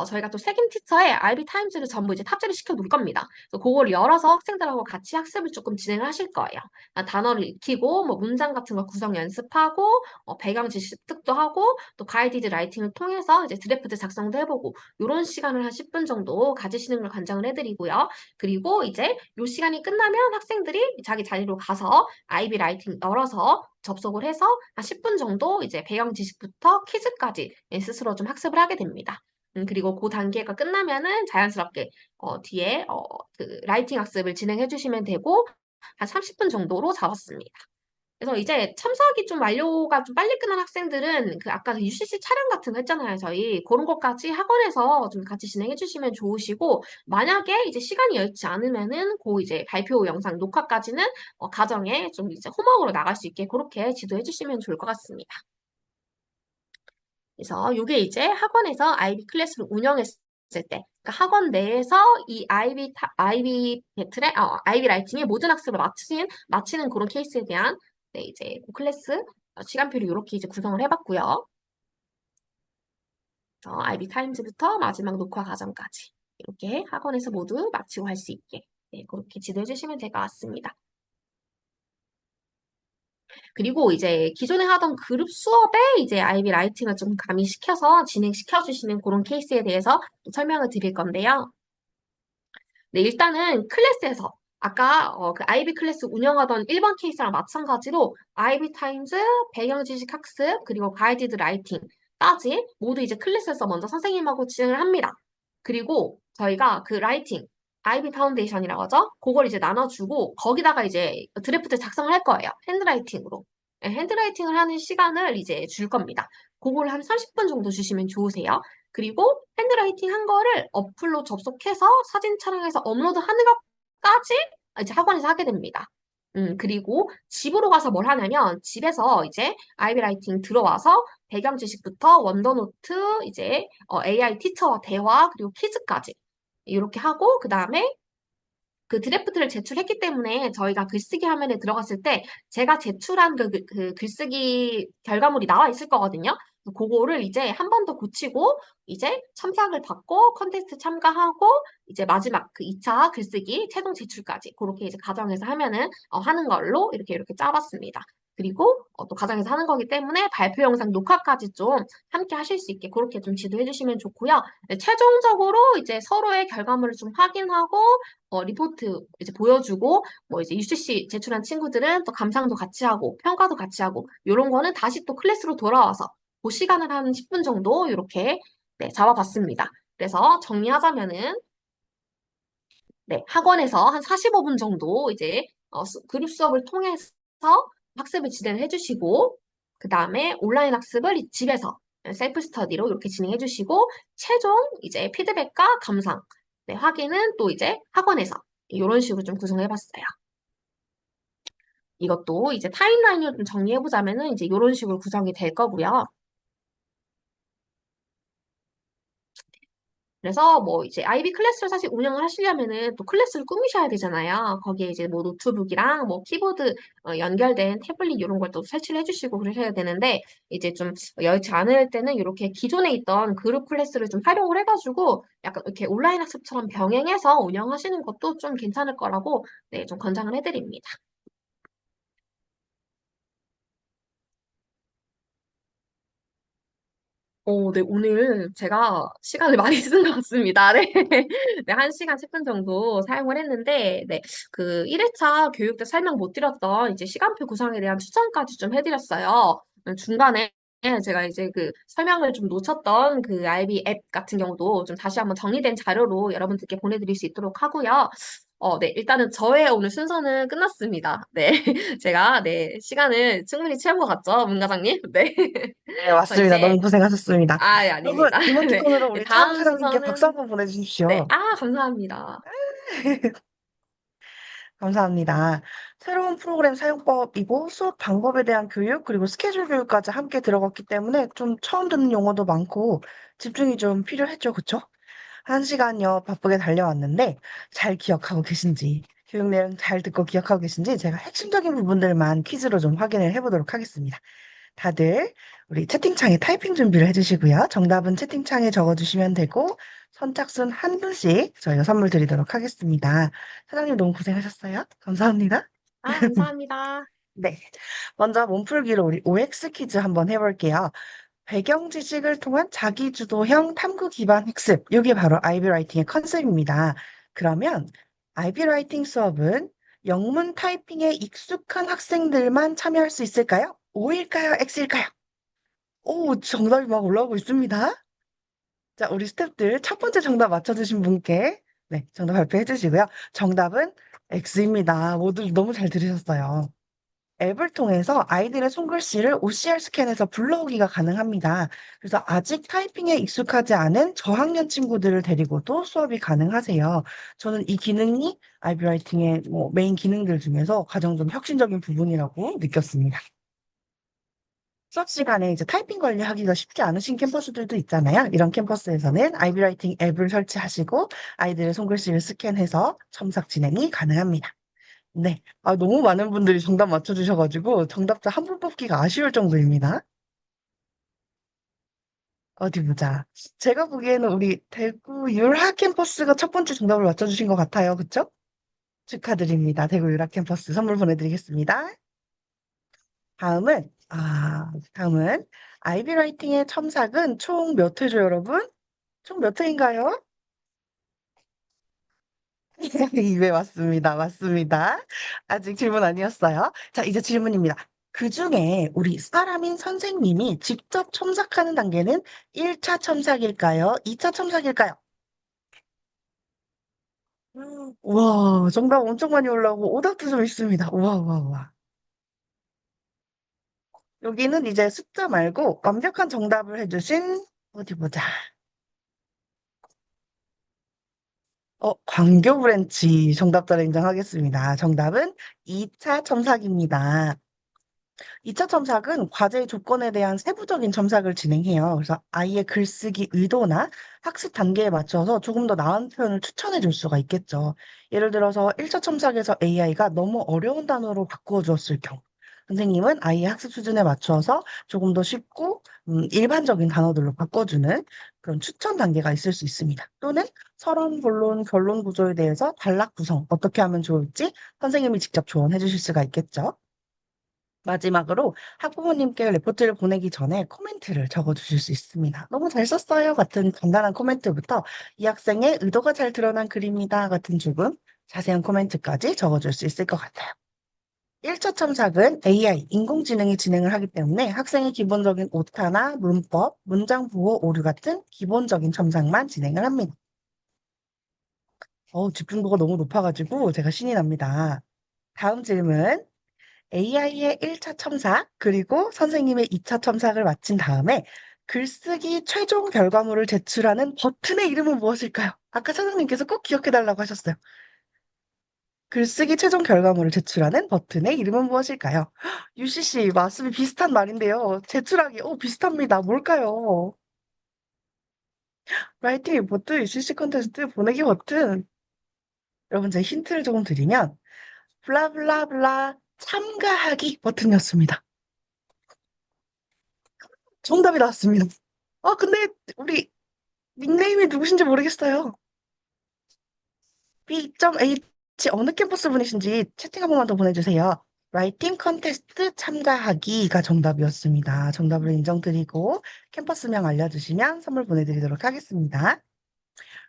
저희가 또 책임 티처에 IB 타임즈를 전부 이제 탑재를 시켜 놓을 겁니다. 그래서 그걸 열어서 학생들하고 같이 학습을 조금 진행을 하실 거예요. 단어를 익히고 뭐 문장 같은 거 구성 연습하고 배경 지식 습득도 하고 또 가이디드 라이팅을 통해서 이제 드래프트 작성도 해보고 이런 시간을 한 10분 정도 가지시는 걸 권장을 해드리고요. 그리고 이제 이 시간이 끝나면 학생들이 자기 자리로 가서 IB 라이팅 열어서 접속을 해서 한 10분 정도 이제 배경 지식부터 퀴즈까지 스스로 좀 학습을 하게 됩니다. 그리고 그 단계가 끝나면은 자연스럽게 뒤에 그 라이팅 학습을 진행해 주시면 되고 한 30분 정도로 잡았습니다. 그래서 이제 첨삭이 좀 완료가 좀 빨리 끝난 학생들은 그 아까 그 UCC 촬영 같은 거 했잖아요. 저희 그런 것까지 학원에서 좀 같이 진행해 주시면 좋으시고 만약에 이제 시간이 여의치 않으면은 그 이제 발표 영상 녹화까지는 가정에 좀 이제 홈워크로 나갈 수 있게 그렇게 지도해 주시면 좋을 것 같습니다. 그래서 이게 이제 학원에서 IB 클래스를 운영했을 때, 그러니까 학원 내에서 이 IB 배틀에, IB 라이팅의 모든 학습을 마치는 그런 케이스에 대한, 네, 이제 그 클래스 시간표를 이렇게 이제 구성을 해봤고요. IB 타임즈부터 마지막 녹화 과정까지 이렇게 학원에서 모두 마치고 할 수 있게, 네, 그렇게 지도해 주시면 될 것 같습니다. 그리고 이제 기존에 하던 그룹 수업에 이제 IB 라이팅을 좀 가미시켜서 진행시켜 주시는 그런 케이스에 대해서 또 설명을 드릴 건데요. 네, 일단은 클래스에서 아까 그 IB 클래스 운영하던 1번 케이스랑 마찬가지로 IB 타임즈, 배경 지식 학습, 그리고 가이디드 라이팅까지 모두 이제 클래스에서 먼저 선생님하고 진행을 합니다. 그리고 저희가 그 라이팅, IB 파운데이션이라고 하죠? 그걸 이제 나눠주고 거기다가 이제 드래프트 작성을 할 거예요. 핸드라이팅으로. 네, 핸드라이팅을 하는 시간을 이제 줄 겁니다. 그걸 한 30분 정도 주시면 좋으세요. 그리고 핸드라이팅 한 거를 어플로 접속해서 사진 촬영해서 업로드하는 것까지 이제 학원에서 하게 됩니다. 그리고 집으로 가서 뭘 하냐면 집에서 이제 아이비 라이팅 들어와서 배경 지식부터 원더노트 이제 AI 티처와 대화 그리고 퀴즈까지 이렇게 하고 그 다음에 그 드래프트를 제출했기 때문에 저희가 글쓰기 화면에 들어갔을 때 제가 제출한 그 글쓰기 결과물이 나와 있을 거거든요. 그거를 이제 한 번 더 고치고 이제 첨삭을 받고 컨테스트 참가하고 이제 마지막 그 2차 글쓰기 최종 제출까지 그렇게 이제 과정에서 하면은 하는 걸로 이렇게 짜봤습니다. 그리고 또 과정에서 하는 거기 때문에 발표 영상 녹화까지 좀 함께 하실 수 있게 그렇게 좀 지도해 주시면 좋고요. 네, 최종적으로 이제 서로의 결과물을 좀 확인하고 리포트 이제 보여주고 뭐 이제 UCC 제출한 친구들은 또 감상도 같이 하고 평가도 같이 하고 이런 거는 다시 또 클래스로 돌아와서 그 시간을 한 10분 정도 이렇게 네, 잡아봤습니다. 그래서 정리하자면은 네, 학원에서 한 45분 정도 이제 그룹 수업을 통해서 학습을 진행해 주시고 그 다음에 온라인 학습을 집에서 셀프 스터디로 이렇게 진행해 주시고 최종 이제 피드백과 감상 네, 확인은 또 이제 학원에서 이런 식으로 좀 구성해 봤어요. 이것도 이제 타임라인을 좀 정리해 보자면은 이제 이런 식으로 구성이 될 거고요. 그래서 뭐 이제 아이비 클래스를 사실 운영을 하시려면은 또 클래스를 꾸미셔야 되잖아요. 거기에 이제 뭐 노트북이랑 뭐 키보드 연결된 태블릿 이런 걸 또 설치를 해주시고 그러셔야 되는데 이제 좀 여의치 않을 때는 이렇게 기존에 있던 그룹 클래스를 좀 활용을 해가지고 약간 이렇게 온라인 학습처럼 병행해서 운영하시는 것도 좀 괜찮을 거라고 네, 좀 권장을 해드립니다. 네, 오늘 제가 시간을 많이 쓴 것 같습니다. 네. 네, 1시간 10분 정도 사용을 했는데, 네, 그 1회차 교육 때 설명 못 드렸던 이제 시간표 구성에 대한 추천까지 좀 해드렸어요. 중간에 제가 이제 그 설명을 좀 놓쳤던 그 IB 앱 같은 경우도 좀 다시 한번 정리된 자료로 여러분들께 보내드릴 수 있도록 하고요. 네, 일단은 저의 오늘 순서는 끝났습니다. 네, 제가, 네, 시간을 충분히 채운 것 같죠, 문 과장님? 네. 네, 그래서 맞습니다. 너무 이제, 고생하셨습니다. 예, 여러분, 아닙니다. 네, 이모티콘으로 네, 우리 차은우 다음 사장님께 박수 순서는, 한번 네, 보내주십시오. 감사합니다. 감사합니다. 새로운 프로그램 사용법이고 수업 방법에 대한 교육, 그리고 스케줄 교육까지 함께 들어갔기 때문에 좀 처음 듣는 용어도 많고 집중이 좀 필요했죠, 그쵸? 한 시간여 바쁘게 달려왔는데 잘 기억하고 계신지, 교육 내용 잘 듣고 기억하고 계신지 제가 핵심적인 부분들만 퀴즈로 좀 확인을 해보도록 하겠습니다. 다들 우리 채팅창에 타이핑 준비를 해주시고요. 정답은 채팅창에 적어주시면 되고 선착순 한 분씩 저희가 선물 드리도록 하겠습니다. 사장님 너무 고생하셨어요. 감사합니다. 감사합니다. 네. 먼저 몸풀기로 우리 OX 퀴즈 한번 해볼게요. 배경 지식을 통한 자기주도형 탐구 기반 학습. 이게 바로 아이비 라이팅의 컨셉입니다. 그러면 아이비 라이팅 수업은 영문 타이핑에 익숙한 학생들만 참여할 수 있을까요? O일까요? X일까요? 오, 정답이 막 올라오고 있습니다. 자, 우리 스태프들 첫 번째 정답 맞춰주신 분께 네, 정답 발표해 주시고요. 정답은 X입니다. 모두 너무 잘 들으셨어요. 앱을 통해서 아이들의 손글씨를 OCR 스캔해서 불러오기가 가능합니다. 그래서 아직 타이핑에 익숙하지 않은 저학년 친구들을 데리고도 수업이 가능하세요. 저는 이 기능이 아이비 라이팅의 메인 기능들 중에서 가장 좀 혁신적인 부분이라고 느꼈습니다. 수업 시간에 이제 타이핑 관리하기가 쉽지 않으신 캠퍼스들도 있잖아요. 이런 캠퍼스에서는 아이비라이팅 앱을 설치하시고 아이들의 손글씨를 스캔해서 첨삭 진행이 가능합니다. 네. 너무 많은 분들이 정답 맞춰주셔가지고 정답자 한 분 뽑기가 아쉬울 정도입니다. 어디 보자. 제가 보기에는 우리 대구 율하 캠퍼스가 첫 번째 정답을 맞춰주신 것 같아요. 그쵸? 축하드립니다. 대구 율하 캠퍼스 선물 보내드리겠습니다. 다음은 아이비 라이팅의 첨삭은 총 몇 회죠, 여러분? 총 몇 회인가요? 2회 맞습니다. 맞습니다. 아직 질문 아니었어요. 자, 이제 질문입니다. 그 중에 우리 사람인 선생님이 직접 첨삭하는 단계는 1차 첨삭일까요? 2차 첨삭일까요? 와, 정답 엄청 많이 올라오고 오답도 좀 있습니다. 우와, 우와, 우와. 여기는 이제 숫자 말고 완벽한 정답을 해주신 어디 보자. 광교 브랜치 정답자를 인정하겠습니다. 정답은 2차 첨삭입니다. 2차 첨삭은 과제의 조건에 대한 세부적인 첨삭을 진행해요. 그래서 아이의 글쓰기 의도나 학습 단계에 맞춰서 조금 더 나은 표현을 추천해 줄 수가 있겠죠. 예를 들어서 1차 첨삭에서 AI가 너무 어려운 단어로 바꾸어 주었을 경우, 선생님은 아이의 학습 수준에 맞춰서 조금 더 쉽고 일반적인 단어들로 바꿔주는 그런 추천 단계가 있을 수 있습니다. 또는 서론, 본론, 결론 구조에 대해서 단락 구성, 어떻게 하면 좋을지 선생님이 직접 조언해 주실 수가 있겠죠. 마지막으로 학부모님께 레포트를 보내기 전에 코멘트를 적어주실 수 있습니다. 너무 잘 썼어요 같은 간단한 코멘트부터 이 학생의 의도가 잘 드러난 글입니다 같은 조금 자세한 코멘트까지 적어줄 수 있을 것 같아요. 1차 첨삭은 AI, 인공지능이 진행을 하기 때문에 학생의 기본적인 오타나 문법, 문장 보호 오류 같은 기본적인 첨삭만 진행을 합니다. 집중도가 너무 높아가지고 제가 신이 납니다. 다음 질문. AI의 1차 첨삭, 그리고 선생님의 2차 첨삭을 마친 다음에 글쓰기 최종 결과물을 제출하는 버튼의 이름은 무엇일까요? 아까 선생님께서 꼭 기억해달라고 하셨어요. 글쓰기 최종 결과물을 제출하는 버튼의 이름은 무엇일까요? UCC, 말씀이 비슷한 말인데요. 제출하기, 비슷합니다. 뭘까요? 라이팅 리포트, UCC 컨테스트, 보내기 버튼. 여러분, 제가 힌트를 조금 드리면, 블라블라블라 참가하기 버튼이었습니다. 정답이 나왔습니다. 근데 우리 닉네임이 누구신지 모르겠어요. B.H 어느 캠퍼스 분이신지 채팅 한 번만 더 보내주세요. 라이팅 컨테스트 참가하기가 정답이었습니다. 정답을 인정드리고 캠퍼스명 알려주시면 선물 보내드리도록 하겠습니다.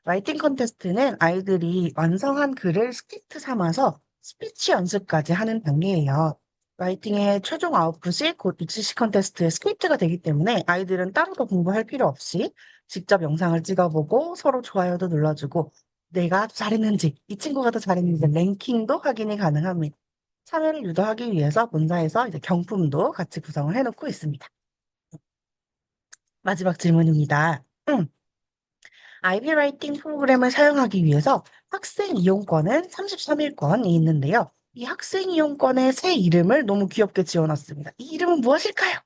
라이팅 컨테스트는 아이들이 완성한 글을 스크립트 삼아서 스피치 연습까지 하는 단계예요. 라이팅의 최종 아웃풋이 곧 UCC 컨테스트의 스크립트가 되기 때문에 아이들은 따로 더 공부할 필요 없이 직접 영상을 찍어보고 서로 좋아요도 눌러주고 내가 잘했는지, 이 친구가 더 잘했는지 랭킹도 확인이 가능합니다. 참여를 유도하기 위해서 본사에서 이제 경품도 같이 구성을 해놓고 있습니다. 마지막 질문입니다. 아이비 라이팅 프로그램을 사용하기 위해서 학생 이용권은 33일권이 있는데요. 이 학생 이용권의 새 이름을 너무 귀엽게 지어놨습니다. 이 이름은 무엇일까요?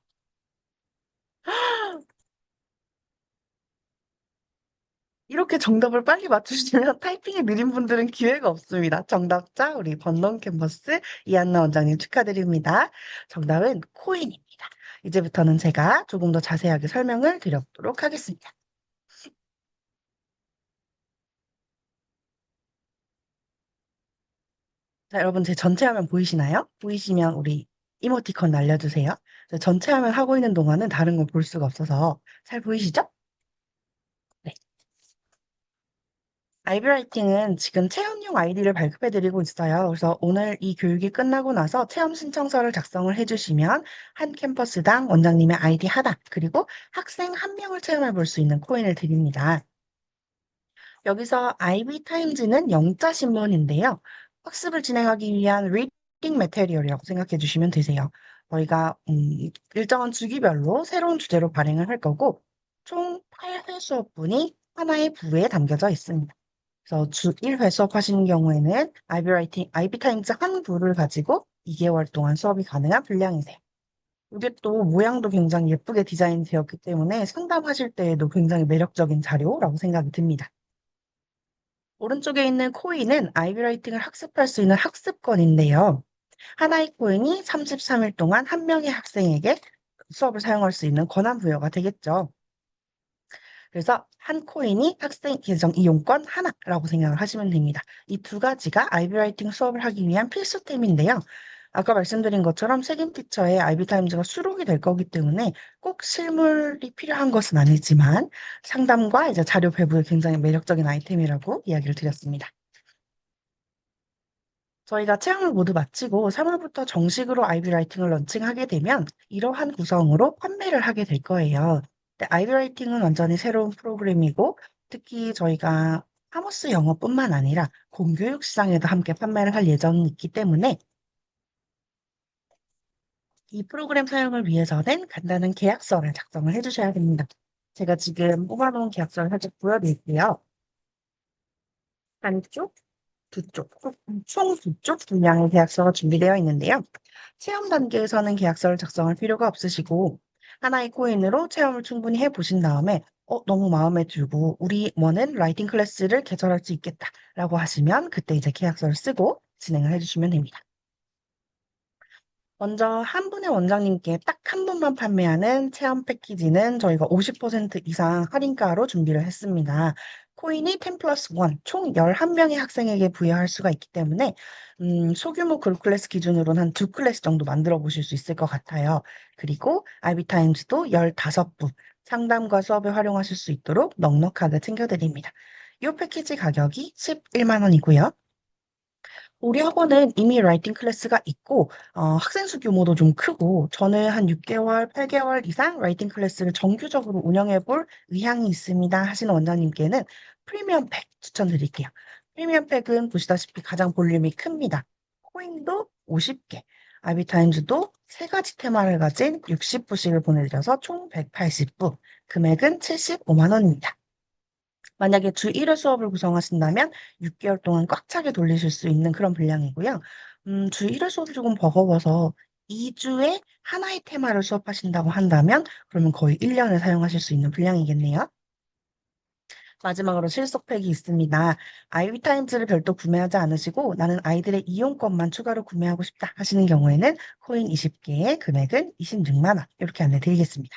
이렇게 정답을 빨리 맞추시면 타이핑이 느린 분들은 기회가 없습니다. 정답자 우리 번동 캠퍼스 이한나 원장님 축하드립니다. 정답은 코인입니다. 이제부터는 제가 조금 더 자세하게 설명을 드려보도록 하겠습니다. 자, 여러분 제 전체 화면 보이시나요? 보이시면 우리 이모티콘 날려주세요. 전체 화면 하고 있는 동안은 다른 걸 볼 수가 없어서 잘 보이시죠? 네. 아이비라이팅은 지금 체험용 아이디를 발급해드리고 있어요. 그래서 오늘 이 교육이 끝나고 나서 체험 신청서를 작성을 해주시면 한 캠퍼스당 원장님의 아이디 하나, 그리고 학생 한 명을 체험해 볼 수 있는 코인을 드립니다. 여기서 IB 타임즈는 영자 신문인데요. 학습을 진행하기 위한 리딩 매테리얼이라고 생각해 주시면 되세요. 저희가 일정한 주기별로 새로운 주제로 발행을 할 거고 총 8회 수업분이 하나의 부에 담겨져 있습니다. 그래서 주 1회 수업하시는 경우에는 IB 타임즈 한 부를 가지고 2개월 동안 수업이 가능한 분량이세요. 이게 또 모양도 굉장히 예쁘게 디자인되었기 때문에 상담하실 때에도 굉장히 매력적인 자료라고 생각이 듭니다. 오른쪽에 있는 코인은 아이비라이팅을 학습할 수 있는 학습권인데요. 하나의 코인이 33일 동안 한 명의 학생에게 수업을 사용할 수 있는 권한 부여가 되겠죠. 그래서 한 코인이 학생 계정 이용권 하나라고 생각을 하시면 됩니다. 이 두 가지가 아이비라이팅 수업을 하기 위한 필수템인데요. 아까 말씀드린 것처럼 책임티처에 아이비타임즈가 수록이 될 거기 때문에 꼭 실물이 필요한 것은 아니지만 상담과 이제 자료 배부에 굉장히 매력적인 아이템이라고 이야기를 드렸습니다. 저희가 체험을 모두 마치고 3월부터 정식으로 아이비라이팅을 런칭하게 되면 이러한 구성으로 판매를 하게 될 거예요. 아이비라이팅은 완전히 새로운 프로그램이고 특히 저희가 카머스 영어뿐만 아니라 공교육 시장에도 함께 판매를 할 예정이 있기 때문에 이 프로그램 사용을 위해서는 간단한 계약서를 작성을 해주셔야 됩니다. 제가 지금 뽑아놓은 계약서를 살짝 보여드릴게요. 한쪽, 두쪽, 총 두 쪽 분량의 계약서가 준비되어 있는데요. 체험 단계에서는 계약서를 작성할 필요가 없으시고 하나의 코인으로 체험을 충분히 해보신 다음에 너무 마음에 들고 우리 원은 라이팅 클래스를 개설할 수 있겠다라고 하시면 그때 이제 계약서를 쓰고 진행을 해주시면 됩니다. 먼저 한 분의 원장님께 딱 한 분만 판매하는 체험 패키지는 저희가 50% 이상 할인가로 준비를 했습니다. 코인이 10 플러스 1, 총 11명의 학생에게 부여할 수가 있기 때문에 소규모 그룹 클래스 기준으로는 한 2클래스 정도 만들어 보실 수 있을 것 같아요. 그리고 IB타임즈도 15부 상담과 수업에 활용하실 수 있도록 넉넉하게 챙겨드립니다. 이 패키지 가격이 11만 원이고요. 우리 학원은 이미 라이팅 클래스가 있고 학생 수 규모도 좀 크고 저는 한 6개월, 8개월 이상 라이팅 클래스를 정규적으로 운영해 볼 의향이 있습니다 하시는 원장님께는 프리미엄 팩 추천드릴게요. 프리미엄 팩은 보시다시피 가장 볼륨이 큽니다. 코인도 50개, 아비타임즈도 3가지 테마를 가진 60부씩을 보내드려서 총 180부, 금액은 75만 원입니다. 만약에 주 1회 수업을 구성하신다면 6개월 동안 꽉 차게 돌리실 수 있는 그런 분량이고요. 주 1회 수업이 조금 버거워서 2주에 하나의 테마를 수업하신다고 한다면 그러면 거의 1년을 사용하실 수 있는 분량이겠네요. 마지막으로 실속팩이 있습니다. 아이비타임즈를 별도 구매하지 않으시고 나는 아이들의 이용권만 추가로 구매하고 싶다 하시는 경우에는 코인 20개의 금액은 26만 원 이렇게 안내드리겠습니다.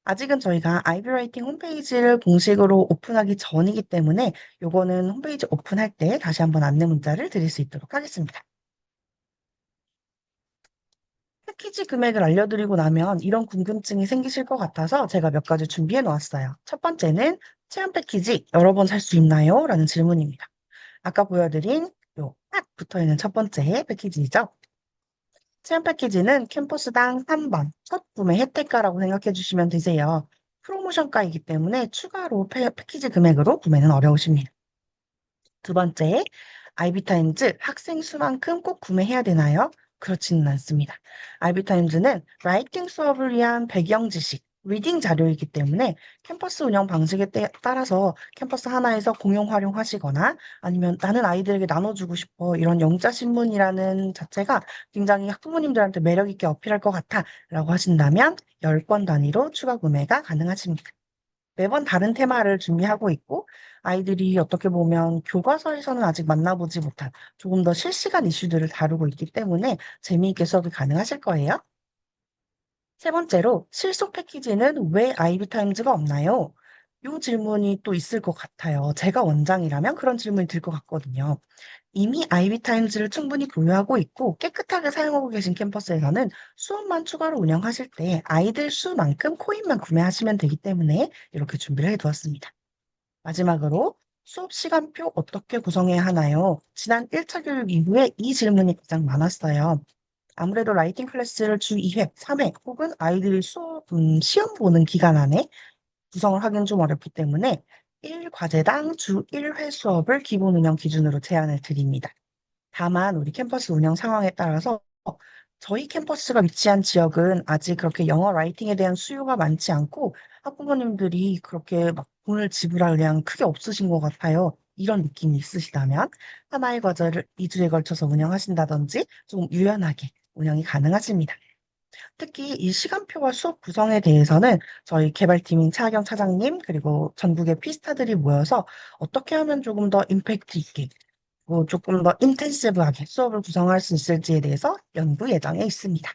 아직은 저희가 아이비라이팅 홈페이지를 공식으로 오픈하기 전이기 때문에 요거는 홈페이지 오픈할 때 다시 한번 안내 문자를 드릴 수 있도록 하겠습니다. 패키지 금액을 알려드리고 나면 이런 궁금증이 생기실 것 같아서 제가 몇 가지 준비해 놓았어요. 첫 번째는 체험 패키지 여러 번 살 수 있나요? 라는 질문입니다. 아까 보여드린 요 딱 붙어있는 첫 번째 패키지이죠. 체험 패키지는 캠퍼스당 3번 첫 구매 혜택가라고 생각해 주시면 되세요. 프로모션가이기 때문에 추가로 패키지 금액으로 구매는 어려우십니다. 두 번째, 아이비타임즈 학생 수만큼 꼭 구매해야 되나요? 그렇지는 않습니다. 아이비타임즈는 라이팅 수업을 위한 배경 지식, 리딩 자료이기 때문에 캠퍼스 운영 방식에 따라서 캠퍼스 하나에서 공용 활용하시거나 아니면 나는 아이들에게 나눠주고 싶어 이런 영자 신문이라는 자체가 굉장히 학부모님들한테 매력 있게 어필할 것 같아 라고 하신다면 10권 단위로 추가 구매가 가능하십니다. 매번 다른 테마를 준비하고 있고 아이들이 어떻게 보면 교과서에서는 아직 만나보지 못한 조금 더 실시간 이슈들을 다루고 있기 때문에 재미있게 수업이 가능하실 거예요. 세 번째로 실속 패키지는 왜 아이비타임즈가 없나요? 이 질문이 또 있을 것 같아요. 제가 원장이라면 그런 질문이 들 것 같거든요. 이미 아이비타임즈를 충분히 보유하고 있고 깨끗하게 사용하고 계신 캠퍼스에서는 수업만 추가로 운영하실 때 아이들 수만큼 코인만 구매하시면 되기 때문에 이렇게 준비를 해두었습니다. 마지막으로 수업 시간표 어떻게 구성해야 하나요? 지난 1차 교육 이후에 이 질문이 가장 많았어요. 아무래도 라이팅 클래스를 주 2회, 3회 혹은 아이들이 시험 보는 기간 안에 구성을 하기는 좀 어렵기 때문에 1과제당 주 1회 수업을 기본 운영 기준으로 제안을 드립니다. 다만 우리 캠퍼스 운영 상황에 따라서 저희 캠퍼스가 위치한 지역은 아직 그렇게 영어 라이팅에 대한 수요가 많지 않고 학부모님들이 그렇게 막 돈을 지불할 의향 크게 없으신 것 같아요. 이런 느낌이 있으시다면 하나의 과제를 2주에 걸쳐서 운영하신다든지 좀 유연하게 운영이 가능하십니다. 특히 이 시간표와 수업 구성에 대해서는 저희 개발팀인 차하경 차장님 그리고 전국의 피스타들이 모여서 어떻게 하면 조금 더 임팩트 있게 조금 더 인텐시브하게 수업을 구성할 수 있을지에 대해서 연구 예정에 있습니다.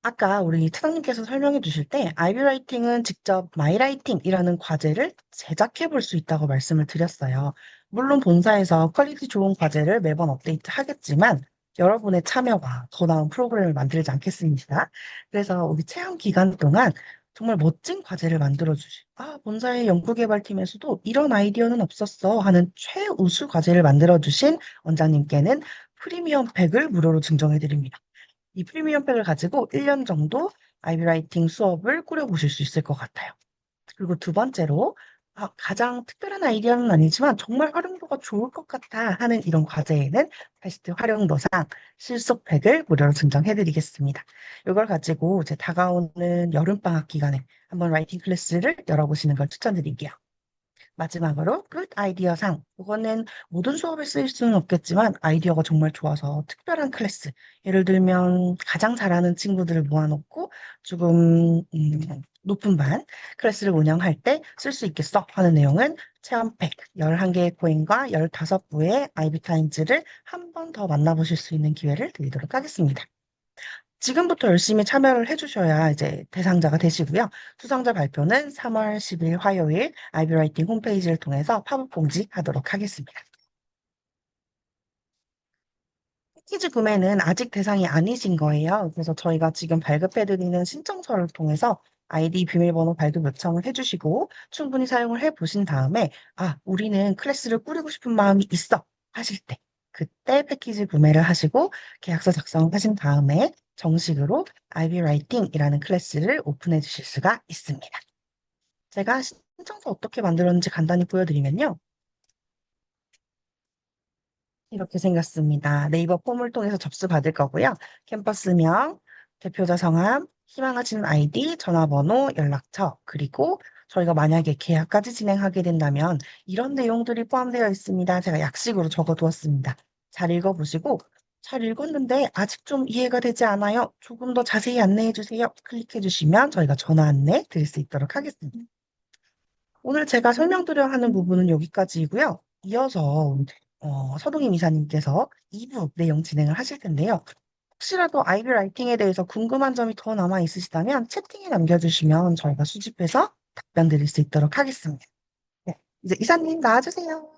아까 우리 차장님께서 설명해 주실 때 아이비라이팅은 직접 마이라이팅이라는 과제를 제작해 볼 수 있다고 말씀을 드렸어요. 물론 본사에서 퀄리티 좋은 과제를 매번 업데이트 하겠지만 여러분의 참여가 더 나은 프로그램을 만들지 않겠습니까? 그래서 우리 체험 기간 동안 정말 멋진 과제를 만들어 주시. 본사의 연구개발팀에서도 이런 아이디어는 없었어 하는 최우수 과제를 만들어 주신 원장님께는 프리미엄 팩을 무료로 증정해 드립니다. 이 프리미엄 팩을 가지고 1년 정도 아이비라이팅 수업을 꾸려보실 수 있을 것 같아요. 그리고 두 번째로 가장 특별한 아이디어는 아니지만 정말 활용도가 좋을 것 같아 하는 이런 과제에는 베스트 활용도상 실속팩을 무료로 증정해드리겠습니다. 이걸 가지고 이제 다가오는 여름방학 기간에 한번 라이팅 클래스를 열어보시는 걸 추천드릴게요. 마지막으로 굿 아이디어상, 이거는 모든 수업에 쓰일 수는 없겠지만 아이디어가 정말 좋아서 특별한 클래스, 예를 들면 가장 잘하는 친구들을 모아놓고 조금 높은 반 클래스를 운영할 때 쓸 수 있겠어 하는 내용은 체험팩 11개의 코인과 15부의 아이비타임즈를 한 번 더 만나보실 수 있는 기회를 드리도록 하겠습니다. 지금부터 열심히 참여를 해주셔야 이제 대상자가 되시고요. 수상자 발표는 3월 10일 화요일 아이비라이팅 홈페이지를 통해서 팝업 공지하도록 하겠습니다. 패키지 구매는 아직 대상이 아니신 거예요. 그래서 저희가 지금 발급해드리는 신청서를 통해서 아이디 비밀번호 발급 요청을 해주시고 충분히 사용을 해보신 다음에 우리는 클래스를 꾸리고 싶은 마음이 있어 하실 때 그때 패키지 구매를 하시고 계약서 작성하신 다음에 정식으로 아이비라이팅이라는 클래스를 오픈해 주실 수가 있습니다. 제가 신청서 어떻게 만들었는지 간단히 보여드리면요. 이렇게 생겼습니다. 네이버 폼을 통해서 접수받을 거고요. 캠퍼스명, 대표자 성함, 희망하시는 아이디, 전화번호, 연락처, 그리고 저희가 만약에 계약까지 진행하게 된다면 이런 내용들이 포함되어 있습니다. 제가 약식으로 적어두었습니다. 잘 읽어보시고 잘 읽었는데 아직 좀 이해가 되지 않아요. 조금 더 자세히 안내해 주세요. 클릭해 주시면 저희가 전화 안내 드릴 수 있도록 하겠습니다. 오늘 제가 설명드려야 하는 부분은 여기까지이고요. 이어서 서동임 이사님께서 2부 내용 진행을 하실 텐데요. 혹시라도 아이비 라이팅에 대해서 궁금한 점이 더 남아 있으시다면 채팅에 남겨주시면 저희가 수집해서 답변 드릴 수 있도록 하겠습니다. 네, 이제 이사님 나와주세요.